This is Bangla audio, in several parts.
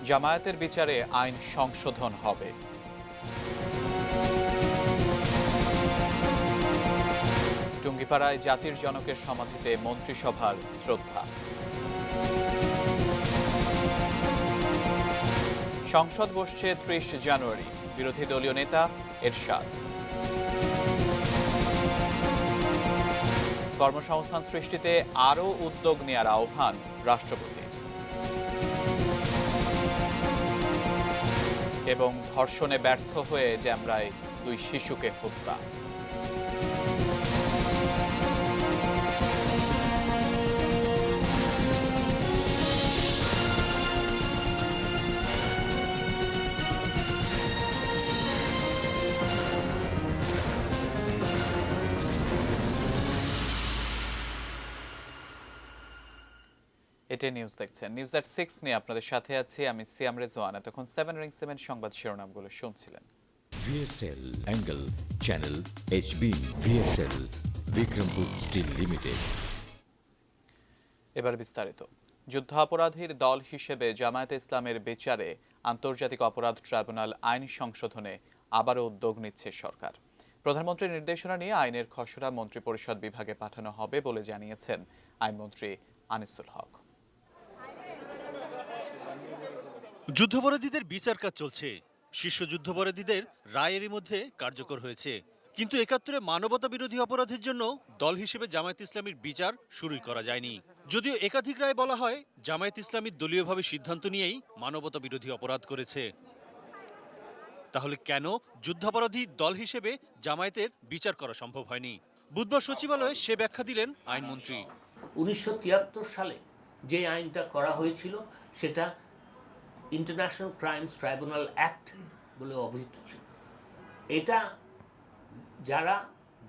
জামায়াতের বিচারে আইন সংশোধন হবে। টুঙ্গিপাড়ায় জাতির জনকের সমাধিতে মন্ত্রিসভার শ্রদ্ধা। সংসদ বসছে ৩০ জানুয়ারি, বিরোধী দলীয় নেতা এরশাদ। কর্মসংস্থান সৃষ্টিতে আরও উদ্যোগ নেওয়ার আহ্বান রাষ্ট্রপতির। এবং ধর্ষণে ব্যর্থ হয়ে ড্যামরায় 2 শিশুকে হত্যা। এটা নিউজ দেখছেন। নিউজ এট 6 নিয়ে আপনাদের সাথে আছি আমি সিয়াম রেজওয়ান। এতক্ষণ 7 রিং 7 সংবাদ শিরোনামগুলো শুনছিলেন। VSL Angle Channel HB VSL Bikrampur steel limited. এবার বিস্তারিত। যুদ্ধাপরাধীর দল হিসেবে জামায়াতে ইসলামের বিচারে আন্তর্জাতিক অপরাধ ট্রাইব্যুনাল আইন সংশোধনে আবারও উদ্যোগ নিচ্ছে সরকার। প্রধানমন্ত্রীর নির্দেশনা নিয়ে আইনের খসড়া মন্ত্রিপরিষদ বিভাগে পাঠানো হবে বলে জানিয়েছেন আইনমন্ত্রী আনিসুল হক। যুদ্ধাপরাধীদের বিচার কাজ চলছে। শীর্ষ যুদ্ধাপরাধীদের রায় এরই মধ্যে কার্যকর হয়েছে, কিন্তু ৭১-এ মানবতা বিরোধী অপরাধের জন্য দল হিসেবে জামায়াত ইসলামীর বিচার শুরুই করা যায়নি। যদিও একাধিক রায় বলা হয় জামায়াত ইসলামী দলীয়ভাবে সিদ্ধান্ত নিয়েই মানবতা বিরোধী অপরাধ করেছে। তাহলে কেন যুদ্ধাপরাধী দল হিসেবে জামায়াতের বিচার করা সম্ভব হয়নি? বুধবার সচিবালয়ে সে ব্যাখ্যা দিলেন আইনমন্ত্রী। ১৯৭৩ সালে যে আইনটা করা হয়েছিল সেটা ইন্টারন্যাশনাল ক্রাইমস ট্রাইব্যুনাল অ্যাক্ট বলে অভিহিত ছিল। এটা যারা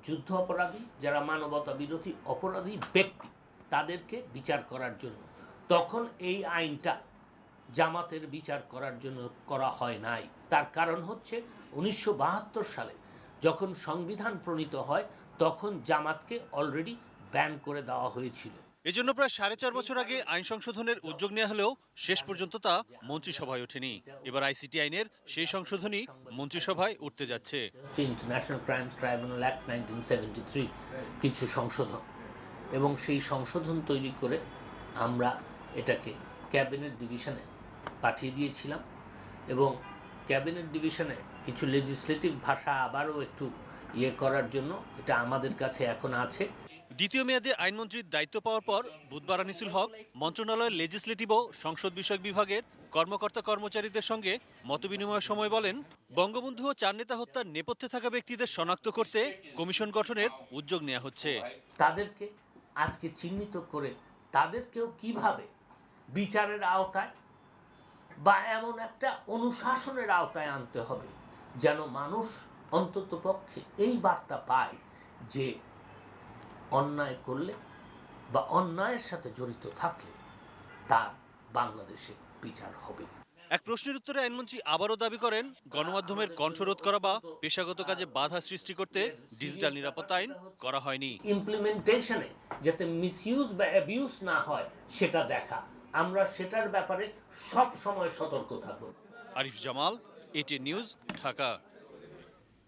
যুদ্ধ অপরাধী, যারা মানবতা বিরোধী অপরাধী ব্যক্তি, তাদেরকে বিচার করার জন্য। তখন এই আইনটা জামাতের বিচার করার জন্য করা হয় নাই। তার কারণ হচ্ছে ১৯৭২ সালে যখন সংবিধান প্রণীত হয় তখন জামাতকে অলরেডি ব্যান করে দেওয়া হয়েছিল। এজন্য প্রায় ৪.৫ বছর আগে আইন সংশোধনের উদ্যোগ নেওয়া হলেও শেষ পর্যন্ত তা মন্ত্রিসভায় ওঠেনি। এবার আইসিটি আইনের সেই সংশোধনী মন্ত্রিসভায় উঠতে যাচ্ছে। ইন্টারন্যাশনাল ক্রাইমস ট্রাইব্যুনাল অ্যাক্ট 1973 কিছু সংশোধন, এবং সেই সংশোধন তৈরি করে আমরা এটাকে ক্যাবিনেট ডিভিশনে পাঠিয়ে দিয়েছিলাম, এবং ক্যাবিনেট ডিভিশনে কিছু লেজিসলেটিভ ভাষা আবারও একটু করার জন্য এটা আমাদের কাছে এখন আছে। দ্বিতীয় মেয়াদে আইনমন্ত্রীর দায়িত্ব পাওয়ার পর বুধবার আনিসুল হক মন্ত্রণালয়ের লেজিসলেটিভ ও সংসদ বিষয়ক বিভাগের কর্মকর্তা কর্মচারীদের সঙ্গে মতবিনিময়ের সময় বলেন, বঙ্গবন্ধু ও 4 নেতা হত্যার নেপথ্যে থাকা ব্যক্তিদের শনাক্ত করতে কমিশন গঠনের উদ্যোগ নেওয়া হচ্ছে। তাদেরকে আজকে চিহ্নিত করে তাদেরকেও কিভাবে বিচারের আওতায় বা এমন একটা অনুশাসনের আওতায় আনতে হবে যেন মানুষ অন্ততপক্ষে এই বার্তা পায় যে অন্যায় করলে বা অন্যায়ের সাথে জড়িত থাকলে তার বাংলাদেশে বিচার হবে। এক প্রশ্নের উত্তরে আইনমন্ত্রী আবারও দাবি করেন, গণমাধ্যমের কণ্ঠরোধ করা বা পেশাগত কাজে বাধা সৃষ্টি করতে ডিজিটাল নিরাপত্তা আইন করা হয়নি। ইমপ্লিমেন্টেশনে যাতে মিসইউজ বা অ্যাবিউজ না হয় সেটা দেখা, আমরা সেটার ব্যাপারে সব সময় সতর্ক থাকব। Arif Jamal, ATN news, Dhaka.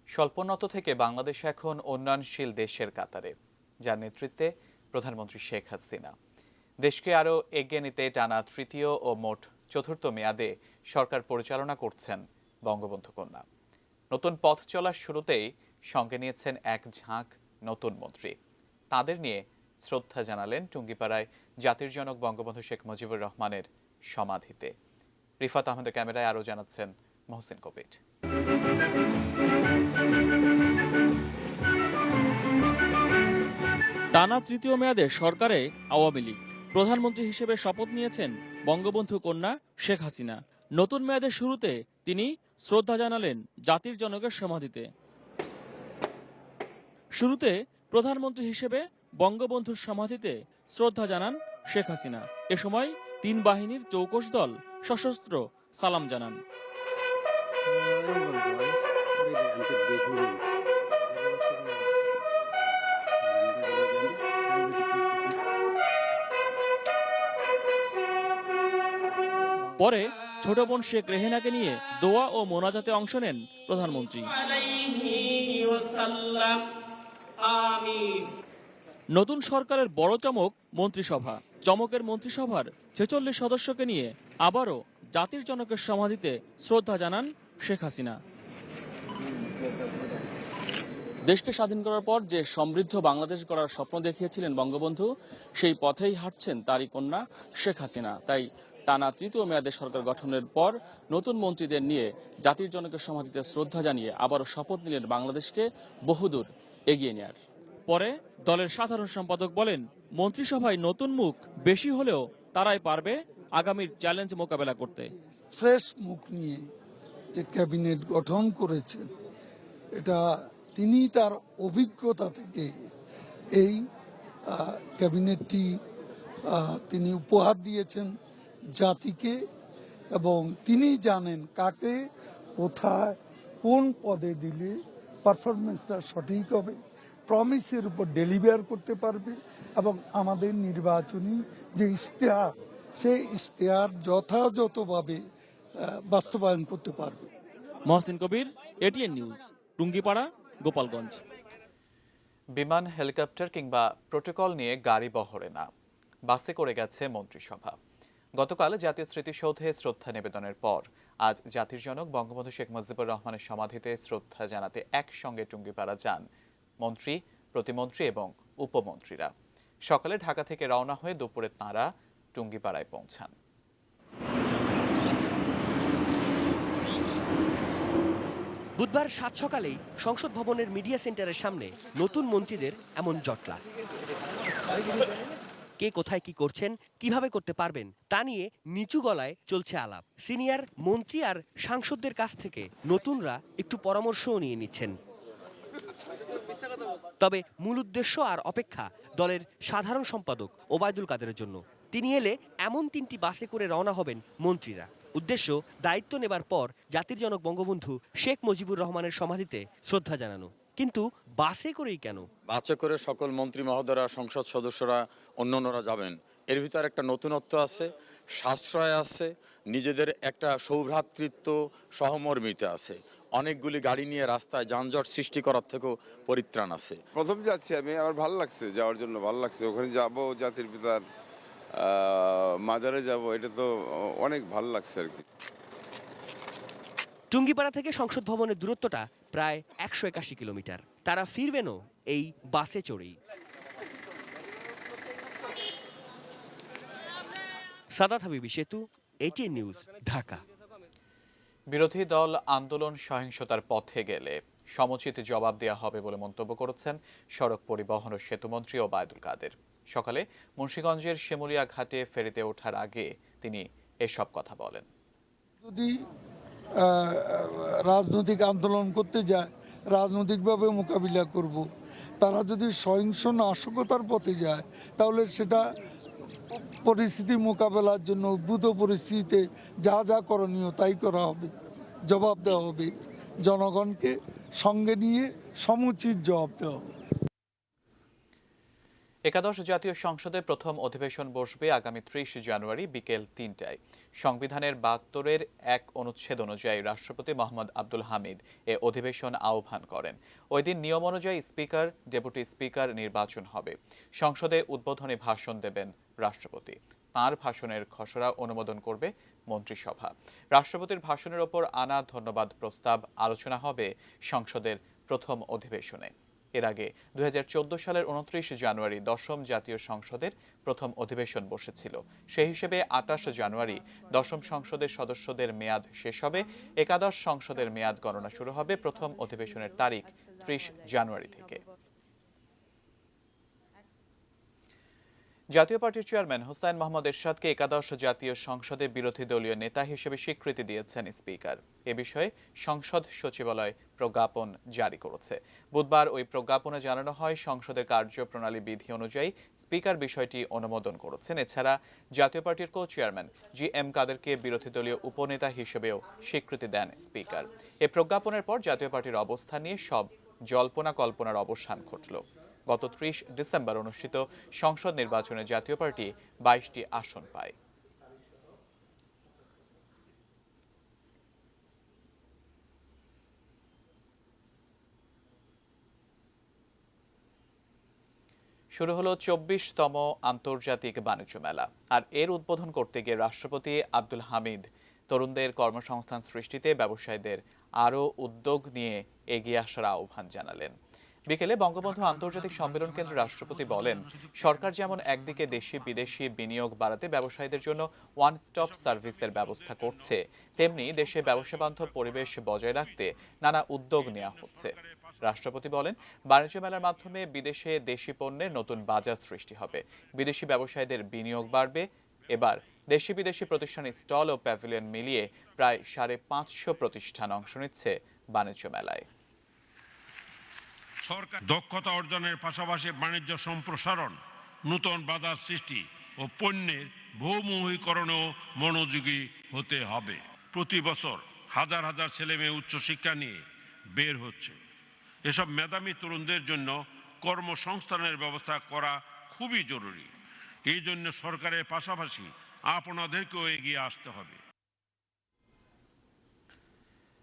স্বল্পোন্নত থেকে বাংলাদেশ এখন উন্নয়নশীল দেশের কাতারে, যার নেতৃত্বে প্রধানমন্ত্রী শেখ হাসিনা। দেশকে আরও এগিয়ে নিতে টানা তৃতীয় ও মোট চতুর্থ মেয়াদে সরকার পরিচালনা করছেন বঙ্গবন্ধু কন্যা। নতুন পথ চলার শুরুতেই সঙ্গে নিয়েছেন এক ঝাঁক নতুন মন্ত্রী। তাদের নিয়ে শ্রদ্ধা জানালেন টুঙ্গিপাড়ায় জাতির জনক বঙ্গবন্ধু শেখ মুজিবুর রহমানের সমাধিতে। রিফাত আহমেদের ক্যামেরায় আরও জানাচ্ছেন মহসিন কবির। টানা তৃতীয় মেয়াদে সরকারে আওয়ামী লীগ। প্রধানমন্ত্রী হিসেবে শপথ নিয়েছেন বঙ্গবন্ধু কন্যা শেখ হাসিনা। নতুন মেয়াদের শুরুতে তিনি শ্রদ্ধা জানালেন জাতির জনকের সমাধিতে। শুরুতে প্রধানমন্ত্রী হিসেবে বঙ্গবন্ধুর সমাধিতে শ্রদ্ধা জানান শেখ হাসিনা। এ সময় 3 বাহিনীর চৌকস দল সশস্ত্র সালাম জানান। পরে ছোট বোন শেখ রেহেনাকে নিয়ে দোয়া ও মোনাজাতে অংশ নেন প্রধানমন্ত্রী। নতুন সরকারের বড় চমক মন্ত্রিসভা। চমকের মন্ত্রিসভার ৪৬ সদস্যকে নিয়ে আবারও জাতির জনকের সমাধিতে শ্রদ্ধা জানান শেখ হাসিনা। দেশকে স্বাধীন করার পর যে সমৃদ্ধ বাংলাদেশ গড়ার স্বপ্ন দেখিয়েছিলেন বঙ্গবন্ধু, সেই পথেই হাঁটছেন তারই কন্যা শেখ হাসিনা। তাই টানা তৃতীয় মেয়াদে সরকার গঠনের পর নতুন মন্ত্রীদের নিয়ে জাতির জনকের সমাধিতে শ্রদ্ধা জানিয়ে আবারও শপথ নিলেন বাংলাদেশকে বহুদূর এগিয়ে নেয়ার। পরে দলের সাধারণ সম্পাদক বলেন, মন্ত্রিসভায় নতুন মুখ বেশি হলেও তারাই পারবে আগামীর চ্যালেঞ্জ মোকাবেলা করতে। ফ্রেশ মুখ নিয়ে যে ক্যাবিনেট গঠন করেছেন, এটা তিনি তার অভিজ্ঞতা থেকে এই ক্যাবিনেটটি তিনি উপহার দিয়েছেন জাতিকে, এবং তিনি জানেন কাকে কোথায় কোন পদে দিলে পারফরমেন্সটা সঠিক হবে, প্রমিসের উপর ডেলিভার করতে পারবে, এবং আমাদের নির্বাচনী যে ইশতেহার, সেই ইশতেহার যথাযথভাবে বাস্তবায়ন করতে পারবে। মহসিন কবির, এটিএন নিউজ, টুঙ্গিপাড়া, গোপালগঞ্জ। বিমান, হেলিকপ্টার কিংবা প্রোটোকল নিয়ে গাড়ি বহরে না, বাসে করে গেছে মন্ত্রিসভা। গতকাল জাতীয় স্মৃতিসৌধে শ্রদ্ধা নিবেদনের পর আজ জাতির জনক বঙ্গবন্ধু শেখ মুজিবুর রহমানের সমাধিতে শ্রদ্ধা জানাতে একসঙ্গে টুঙ্গিপাড়া যান মন্ত্রী, প্রতিমন্ত্রী এবং উপমন্ত্রীরা। সকালে ঢাকা থেকে রওনা হয়ে দুপুরে তাঁরা টুঙ্গিপাড়ায় পৌঁছান। বুধবার সাত সকালেই সংসদ ভবনের মিডিয়া সেন্টারের সামনে নতুন মন্ত্রীদের এমন জটলা। কে কোথায় কি করছেন, কিভাবে করতে পারবেন তা নিয়ে নিচু গলায় চলছে আলাপ। সিনিয়র মন্ত্রী আর সাংসদদের কাছ থেকে নতুনরা একটু পরামর্শও নিয়ে নিচ্ছেন। তবে মূল উদ্দেশ্য আর অপেক্ষা দলের সাধারণ সম্পাদক ওবায়দুল কাদেরের জন্য। তিনি এলে এমন 3টি বাসে করে রওনা হবেন মন্ত্রীরা। উদ্দেশ্য দায়িত্ব নেবার পর জাতির জনক বঙ্গবন্ধু শেখ মুজিবুর রহমানের সমাধিতে শ্রদ্ধা জানানো। কিন্তু বাসে করেই কেন? বাসে করে সকল মন্ত্রী মহোদয়রা, সংসদ সদস্যরা, অন্যান্যরা যাবেন। এর ভিতরে একটা নতুনত্ব আছে, সাশ্রয় আছে, নিজেদের একটা সৌভ্রাতৃত্ব, সহমর্মিতা আছে। অনেকগুলি গাড়ি নিয়ে রাস্তায় যানজট সৃষ্টি করার থেকেও পরিত্রাণ আছে। প্রথম যাচ্ছি আমি, আমার ভালো লাগছে, যাওয়ার জন্য ভালো লাগছে। ওখানে যাব, জাতির পিতার মাজারে যাব, এটা তো অনেক ভালো লাগছে আর কি। টুঙ্গিপাড়া থেকে সংসদ ভবনের দূরত্বটা প্রায় 181 কিলোমিটার। তারা ফিরবেনও এই বাসে চড়েই। সাদাত হাবিবি সেতু, এটিএন নিউজ, ঢাকা। বিরোধী দল আন্দোলন সহিংসতার পথে গেলে সমুচিত জবাব দেওয়া হবে বলে মন্তব্য করেছেন সড়ক পরিবহন ও সেতুমন্ত্রী ওবায়দুল কাদের। সকালে মুন্সিগঞ্জের শিমুলিয়া ঘাটে ফেরিতে ওঠার আগে তিনি এসব কথা বলেন। যদি রাজনৈতিক আন্দোলন করতে যায়, রাজনৈতিকভাবে মোকাবিলা করব। তারা যদি সহিংস নাশকতার পথে যায়, তাহলে সেটা পরিস্থিতি মোকাবেলার জন্য উদ্ভূত পরিস্থিতিতে যা যা করণীয় তাই করা হবে, জবাব দেওয়া হবে। জনগণকে সঙ্গে নিয়ে সমুচিত জবাব দেওয়া হবে। একাদশ জাতীয় সংসদের প্রথম অধিবেশন বসবে আগামী 30 জানুয়ারি বিকেল 3টায়। সংবিধানের 72-এর 1 অনুচ্ছেদ অনুযায়ী রাষ্ট্রপতি মোহাম্মদ আব্দুল হামিদ এ অধিবেশন আহ্বান করেন। ওই দিন নিয়ম অনুযায়ী স্পিকার, ডেপুটি স্পিকার নির্বাচন হবে। সংসদে উদ্বোধনী ভাষণ দেবেন রাষ্ট্রপতি। তাঁর ভাষণের খসড়া অনুমোদন করবে মন্ত্রিসভা। রাষ্ট্রপতির ভাষণের ওপর আনা ধন্যবাদ প্রস্তাব আলোচনা হবে সংসদের প্রথম অধিবেশনে। এর আগে 2014 সালের 29 জানুয়ারি 10ম জাতীয় সংসদের প্রথম অধিবেশন বসেছিল। সেই হিসেবে 28 জানুয়ারি 10ম সংসদের সদস্যদের মেয়াদ শেষ হবে। একাদশ সংসদের মেয়াদ গণনা শুরু হবে প্রথম অধিবেশনের তারিখ 30 জানুয়ারি থেকে। জাতীয় পার্টির চেয়ারম্যান হুসাইন মোহাম্মদ এরশাদকে একাদশ জাতীয় সংসদে বিরোধী দলীয় নেতা হিসেবে স্বীকৃতি দিয়েছেন স্পিকার। এ বিষয়ে সংসদ সচিবালয় প্রজ্ঞাপন জারি করেছে। বুধবার ওই প্রজ্ঞাপনে জানানো হয়, সংসদের কার্যপ্রণালী বিধি অনুযায়ী স্পিকার বিষয়টি অনুমোদন করেছেন। এছাড়া জাতীয় পার্টির কো চেয়ারম্যান GM কাদেরকে বিরোধী দলীয় উপনেতা হিসেবেও স্বীকৃতি দেন স্পিকার। এ প্রজ্ঞাপনের পর জাতীয় পার্টির অবস্থান নিয়ে সব জল্পনা কল্পনার অবসান ঘটল। গত 30 ডিসেম্বর অনুষ্ঠিত সংসদ নির্বাচনে জাতীয় পার্টি 22টি আসন পায়। শুরু হলো 24তম আন্তর্জাতিক বাণিজ্য মেলা। আর এর উদ্বোধন করতে গিয়ে রাষ্ট্রপতি আব্দুল হামিদ তরুণদের কর্মসংস্থান সৃষ্টিতে ব্যবসায়ীদের আরও উদ্যোগ নিয়ে এগিয়ে আসার আহ্বান জানালেন। বিকেলে বঙ্গবন্ধু আন্তর্জাতিক সম্মেলন কেন্দ্রে রাষ্ট্রপতি বলেন, সরকার যেমন একদিকে দেশি বিদেশি বিনিয়োগ বাড়াতে ব্যবসায়ীদের জন্য ওয়ান স্টপ সার্ভিসের ব্যবস্থা করছে, তেমনি দেশে ব্যবসাবান্ধব পরিবেশ বজায় রাখতে নানা উদ্যোগ নেওয়া হচ্ছে। রাষ্ট্রপতি বলেন, বাণিজ্য মেলার মাধ্যমে বিদেশে দেশি পণ্যের নতুন বাজার সৃষ্টি হবে, বিদেশি ব্যবসায়ীদের বিনিয়োগ বাড়বে। এবার দেশি বিদেশি প্রতিষ্ঠানের স্টল ও প্যাভিলিয়ন মিলিয়ে প্রায় 550 প্রতিষ্ঠান অংশ নিচ্ছে বাণিজ্য মেলায়। সরকার দক্ষতা অর্জনের পাশাপাশি বাণিজ্য সম্প্রসারণ, নতুন বাজার সৃষ্টি ও পণ্যের বহুমুখীকরণেও মনোযোগী হতে হবে। প্রতি বছর হাজার হাজার ছেলে মেয়ে উচ্চশিক্ষা নিয়ে বের হচ্ছে। এসব মেধাবী তরুণদের জন্য কর্মসংস্থানের ব্যবস্থা করা খুবই জরুরি। এই জন্য সরকারের পাশাপাশি আপনাদেরকেও এগিয়ে আসতে হবে।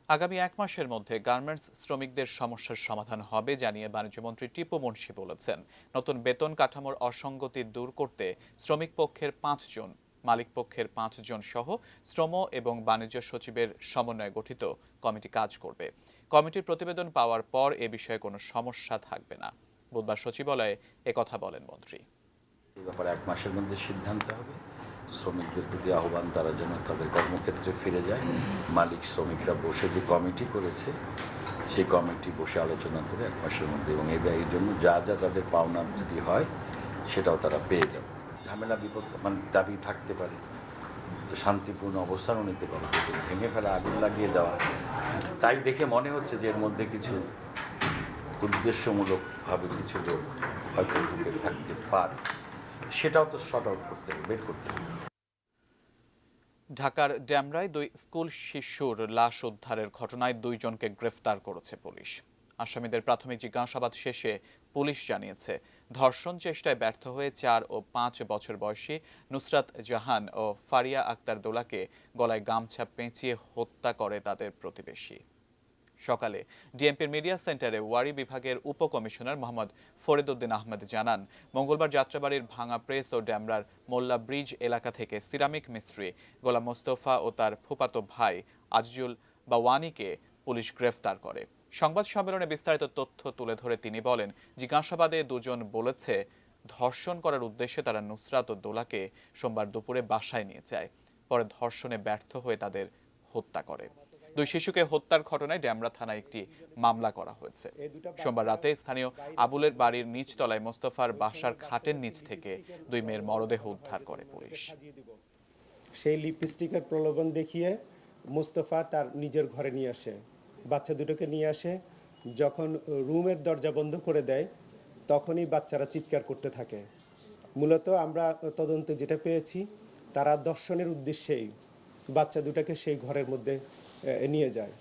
আগামী 1 মাসের মধ্যে গার্মেন্টস শ্রমিকদের সমস্যার সমাধান হবে জানিয়ে বাণিজ্যমন্ত্রী টিপু মুন্সি বলেছেন। নতুন বেতন কাঠামোর অসঙ্গতি দূর করতে শ্রমিক পক্ষের 5 জন, মালিক পক্ষের 5 জন সহ শ্রম এবং বাণিজ্য সচিবের সমন্বয়ে গঠিত কমিটি কাজ করবে। কমিটির প্রতিবেদন পাওয়ার পর এ বিষয়ে কোনো সমস্যা থাকবে না। বুধবার সচিবালয়ে একথা বলেন মন্ত্রী। এই ব্যাপারে 1 মাসের মধ্যে সিদ্ধান্ত হবে। শ্রমিকদের প্রতি আহ্বান, তারা যেন তাদের কর্মক্ষেত্রে ফিরে যায়। মালিক শ্রমিকরা বসে যে কমিটি করেছে, সেই কমিটি বসে আলোচনা করে 1 মাসের মধ্যে, এবং এই ব্যয়ের জন্য যা যা তাদের পাওনা যদি হয় সেটাও তারা পেয়ে যাবে। ঝামেলা বিপদ মানে দাবি থাকতে পারে, শান্তিপূর্ণ অবস্থানও নিতে পারে, ভেঙে ফেলা, আগুন লাগিয়ে দেওয়া, তাই দেখে মনে হচ্ছে যে এর মধ্যে কিছু উদ্দেশ্যমূলকভাবে কিছু লোক হয়তো ঢুকে থাকতে পারে, সেটাও তো শর্ট আউট করতে হবে, বের করতে হবে। ঢাকার ড্যামরায় 2 স্কুল শিশুর লাশ উদ্ধারের ঘটনায় 2 জনকে গ্রেফতার করেছে পুলিশ। আসামিদের প্রাথমিক জিজ্ঞাসাবাদ শেষে পুলিশ জানিয়েছে, ধর্ষণ চেষ্টায় ব্যর্থ হয়ে 4 ও 5 বছর বয়সী নুসরাত জাহান ও ফারিয়া আক্তার দোলাকে গলায় গামছা পেঁচিয়ে হত্যা করে তাদের প্রতিবেশী। সকালে ডিএমপির মিডিয়া সেন্টারে ওয়ারি বিভাগের উপকমিশনার মোহাম্মদ ফরিদউদ্দিন আহমেদ জানান, মঙ্গলবার যাত্রাবাড়ির ভাঙা প্রেস ও ড্যামরার মোল্লা ব্রিজ এলাকা থেকে সিরামিক মিস্ত্রি গোলাম মোস্তফা ও তার ফুফাতো ভাই আজিজুল বাওয়ানিকে পুলিশ গ্রেফতার করে। সংবাদ সম্মেলনে বিস্তারিত তথ্য তুলে ধরে তিনি বলেন, জিজ্ঞাসাবাদে 2 জন বলেছে ধর্ষণ করার উদ্দেশ্যে তারা নুসরাত ও দোলাকে সোমবার দুপুরে বাসায় নিয়ে যায়, পরে ধর্ষণে ব্যর্থ হয়ে তাদের হত্যা করে। 2 শিশুকে হত্যার ঘটনায় ড্যামরা থানায় একটি মামলা করা হয়েছে। সোমবার রাতে স্থানীয় আবুলের বাড়ির নিচতলায় মোস্তফার বাসার খাটের নিচ থেকে 2 মেয়ের মরদেহ উদ্ধার করে পুলিশ। সেই লিপস্টিকের প্রলোভন দেখিয়ে মোস্তফা তার নিজের ঘরে নিয়ে আসে, বাচ্চা দুটোকে নিয়ে আসে। যখন রুমের দরজা বন্ধ করে দেয় তখনই বাচ্চারা চিৎকার করতে থাকে। মূলত আমরা তদন্তে যেটা পেয়েছি, তারা দর্শনের উদ্দেশ্যেই বাচ্চা দুটাকে সেই ঘরের মধ্যে নিয়ে যায়।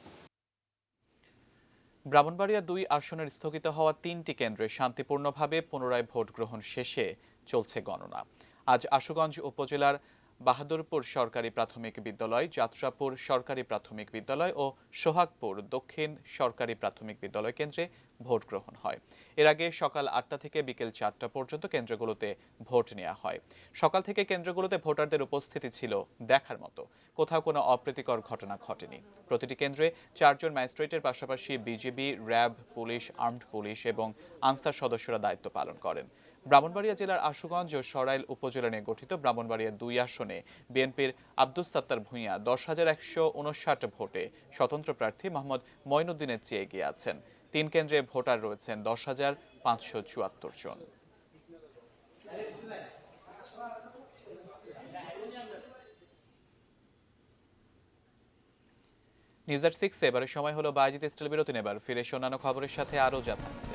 ব্রাহ্মণবাড়িয়া 2 আসনের স্থগিত হওয়া 3টি কেন্দ্রে শান্তিপূর্ণভাবে পুনরায় ভোট গ্রহণ শেষে চলছে গণনা। আজ আশুগঞ্জ উপজেলার বাহাদুরপুর সরকারি প্রাথমিক বিদ্যালয়, যাত্রাপুর সরকারি প্রাথমিক বিদ্যালয় ও সোহাগপুর দক্ষিণ সরকারি প্রাথমিক বিদ্যালয় কেন্দ্রে ভোট গ্রহণ হয়। এর আগে সকাল 8টা থেকে বিকেল 4টা পর্যন্ত কেন্দ্রগুলোতে ভোট নেওয়া হয়। সকাল থেকে কেন্দ্রগুলোতে ভোটারদের উপস্থিতি ছিল দেখার মতো, কোথাও কোনো অপ্রীতিকর ঘটনা ঘটেনি। প্রতিটি কেন্দ্রে 4 জন ম্যাজিস্ট্রেটের পাশাপাশি BGB, RAB, police, armed police এবং আনসার সদস্যরা দায়িত্ব পালন করেন। ব্রাহ্মণবাড়িয়া জেলার আশুগঞ্জ ও সরাইল উপজেলা নিয়ে গঠিত ব্রাহ্মণবাড়িয়া 2 আসনে বিএনপির আব্দুস সাত্তার ভূঁইয়া 10,159 ভোটে স্বতন্ত্র প্রার্থী মোহাম্মদ মঈনুদ্দিনের চেয়ে এগিয়ে আছেন। 3 কেন্দ্রে ভোটার রয়েছেন 10,574 জন। নিউজ এট 6 এবারে সময় হলো বাজিত স্টিল বিরতি নেবার। ফিরে অন্যান্য খবরের সাথে আরও যা থাকছে।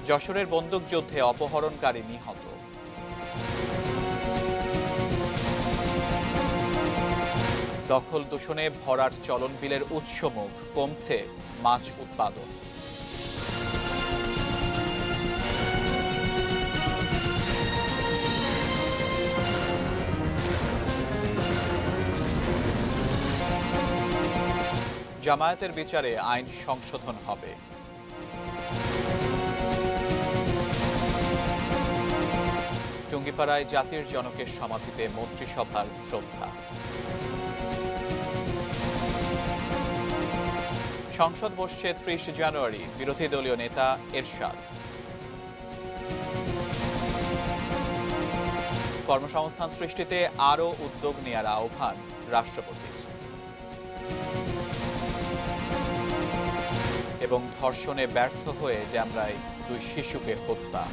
যশোরের বন্দুকযুদ্ধে অপহরণকারী নিহত। দখল দূষণে ভরাট চলন বিলের উৎসমুখ, কমছে মাছ উৎপাদন। জামায়াতের বিচারে আইন সংশোধন হবে। টুঙ্গিপাড়ায় জাতির জনকের সমাধিতে মন্ত্রিসভার শ্রদ্ধা। সংসদ বসছে ৩০ জানুয়ারি, বিরোধী দলীয় নেতা এরশাদ। কর্মসংস্থান সৃষ্টিতে আরও উদ্যোগ নেওয়ার আহ্বান রাষ্ট্রপতির। এবং ধর্ষণে ব্যর্থ হয়ে ড্যামরায় 2 শিশুকে হত্যা।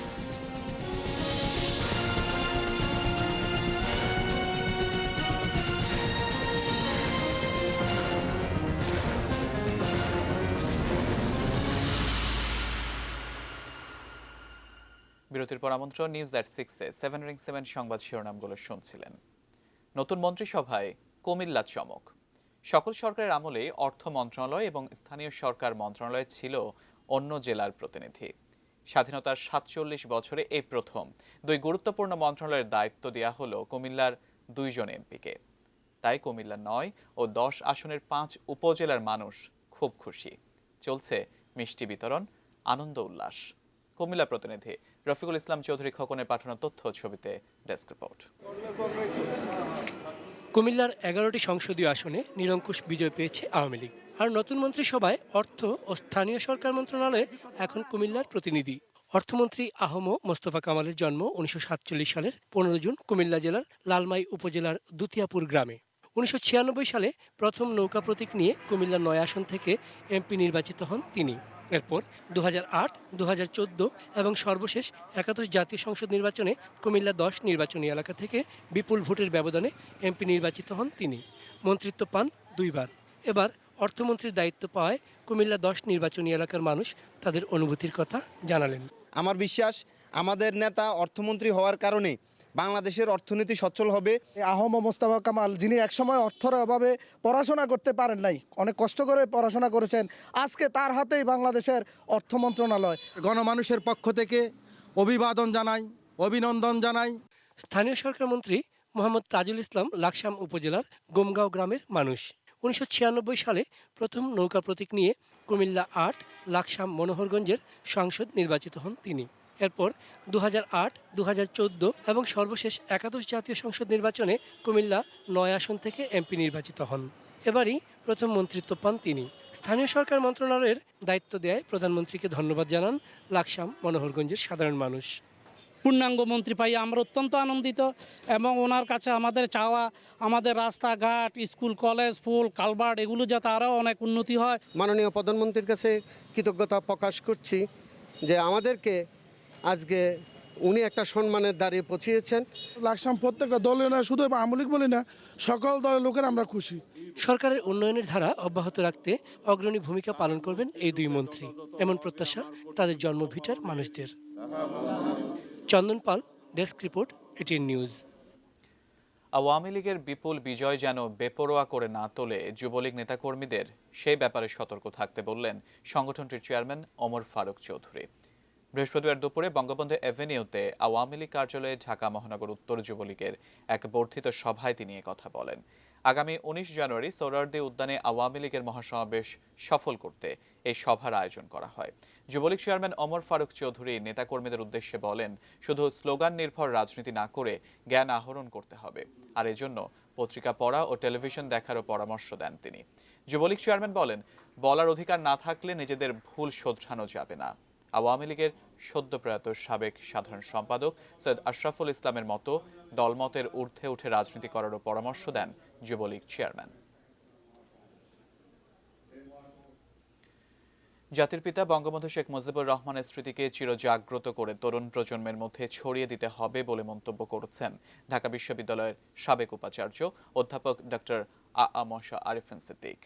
বিরতির পর আমন্ত্রণ নিউজ এট 6-এ 7 রিং 7 সংবাদ শিরোনামগুলো শুনছিলেন। নতুন মন্ত্রিসভায় কুমিল্লা চমক। সকল সরকারের আমলে অর্থ মন্ত্রণালয় এবং স্থানীয় সরকার মন্ত্রণালয়ে ছিল অন্য জেলার প্রতিনিধি। স্বাধীনতার ৪৭ বছরে এই প্রথম 2 গুরুত্বপূর্ণ মন্ত্রণালয়ের দায়িত্ব দেওয়া হলো কুমিল্লার 2 জন এমপিকে। তাই কুমিল্লা 9 ও 10 আসনের 5 উপজেলার মানুষ খুব খুশি। চলছে মিষ্টি বিতরণ, আনন্দ উল্লাস। কুমিল্লা প্রতিনিধি রফিকুল ইসলাম চৌধুরী খোকনের পাঠানো তথ্য ছবিতে ডেস্ক রিপোর্ট। কুমিল্লার 11টি সংসদীয় আসনে নিরঙ্কুশ বিজয় পেয়েছে আওয়ামী লীগ। আর নতুন মন্ত্রিসভায় অর্থ ও স্থানীয় সরকার মন্ত্রণালয়ে এখন কুমিল্লার প্রতিনিধি। অর্থমন্ত্রী আহম মোস্তফা কামালের জন্ম 1947 সালের 15 জুন কুমিল্লা জেলার লালমাই উপজেলার দুতিয়াপুর গ্রামে। 1996 সালে প্রথম নৌকা প্রতীক নিয়ে কুমিল্লা 9 আসন থেকে এমপি নির্বাচিত হন তিনি। এরপর 2008, 2014 এবং সর্বশেষ 21 জাতীয় সংসদ নির্বাচনে কুমিল্লা 10 নির্বাচনী এলাকা থেকে বিপুল ভোটের ব্যবধানে এমপি নির্বাচিত হন তিনি। মন্ত্রিত্ব পান 2 বার। এবার অর্থমন্ত্রীর দায়িত্ব পাওয়ায় কুমিল্লা 10 নির্বাচনী এলাকার মানুষ তাদের অনুভূতির কথা জানালেন। আমার বিশ্বাস আমাদের নেতা অর্থমন্ত্রী হওয়ার কারণে বাংলাদেশের অর্থনীতি সচ্ছল হবে। আহম মোস্তফা কামাল, যিনি একসময় অর্থের অভাবে পড়াশোনা করতে পারেন নাই, অনেক কষ্ট করে পড়াশোনা করেছেন, আজকে তার হাতেই বাংলাদেশের অর্থ মন্ত্রণালয়। গণমানুষের পক্ষ থেকে অভিবাদন জানাই, অভিনন্দন জানাই। স্থানীয় সরকার মন্ত্রী মোহাম্মদ তাজুল ইসলাম লাকসাম উপজেলার গোমগাঁও গ্রামের মানুষ। 1996 সালে প্রথম নৌকা প্রতীক নিয়ে কুমিল্লা 8, লাকসাম মনোহরগঞ্জের সাংসদ নির্বাচিত হন তিনি। এরপর 2008, 2014 এবং সর্বশেষ 21 জাতীয় সংসদ নির্বাচনে কুমিল্লা 9 আসন থেকে এমপি নির্বাচিত হন। এবারই প্রথম মন্ত্রিত্ব পান তিনি। স্থানীয় সরকার মন্ত্রণালয়ের দায়িত্ব দেয় প্রধানমন্ত্রীকে ধন্যবাদ জানান লাকসাম মনোহরগঞ্জের সাধারণ মানুষ। পূর্ণাঙ্গ মন্ত্রী পাই আমরা অত্যন্ত আনন্দিত এবং ওনার কাছে আমাদের চাওয়া আমাদের রাস্তাঘাট, স্কুল, কলেজ, ফুল, কালভার্ট এগুলো যাতে আরও অনেক উন্নতি হয়। মাননীয় প্রধানমন্ত্রীর কাছে কৃতজ্ঞতা প্রকাশ করছি যে আমাদেরকে আজকে উনি একটা সম্মানের দ্বারে পৌঁছিয়েছেন। লাকসাম প্রত্যেকটা দলীয় না, শুধু আওয়ামী লীগ বলি না, সকল দলের লোকের আমরা খুশি। সরকারের উন্নয়নের ধারা অব্যাহত রাখতে অগ্রণী ভূমিকা পালন করবেন এই 2 মন্ত্রী, এমন প্রত্যাশা তাদের জন্মভিটার মানুষদের। Chandan Pal, desk report, ATN news. Awami লীগের বিপুল বিজয় যেন বেপরোয়া করে না তোলে যুবলীগ নেতাকর্মীদের, সেই ব্যাপারে সতর্ক থাকতে বললেন সংগঠনটির চেয়ারম্যান ওমর ফারুক চৌধুরী। বৃহস্পতিবার দুপুরে বঙ্গবন্ধু এভিনিউতে আওয়ামী লীগ কার্যালয়ে ঢাকা মহানগর উত্তর যুবলীগের এক বর্ধিত সভায় তিনি কথা বলেন। আগামী 19 জানুয়ারি সোহরাওয়ার্দী উদ্যানে আওয়ামী লীগের মহাসমাবেশ সফল করতে এই সভার আয়োজন করা হয়। যুবলীগ চেয়ারম্যান ওমর ফারুক চৌধুরী নেতাকর্মীদের উদ্দেশ্যে বলেন, শুধু স্লোগান নির্ভর রাজনীতি না করে জ্ঞান আহরণ করতে হবে, আর এজন্য পত্রিকা পড়া ও টেলিভিশন দেখারও পরামর্শ দেন তিনি। যুবলীগ চেয়ারম্যান বলেন, বলার অধিকার না থাকলে নিজেদের ভুল শোধরানো যাবে না। আওয়ামী লীগের সদ্য প্রয়াত সাবেক সাধারণ সম্পাদক সৈয়দ আশরাফুল ইসলামের মতো দলমতের ঊর্ধ্বে উঠে রাজনীতি করারও পরামর্শ দেন যুবলীগ চেয়ারম্যান। জাতির পিতা বঙ্গবন্ধু শেখ মুজিবুর রহমানের স্মৃতিকে চিরজাগ্রত করে তরুণ প্রজন্মের মধ্যে ছড়িয়ে দিতে হবে বলে মন্তব্য করেছেন ঢাকা বিশ্ববিদ্যালয়ের সাবেক উপাচার্য অধ্যাপক ডক্টর আ.আ. আরিফিন সিদ্দিক।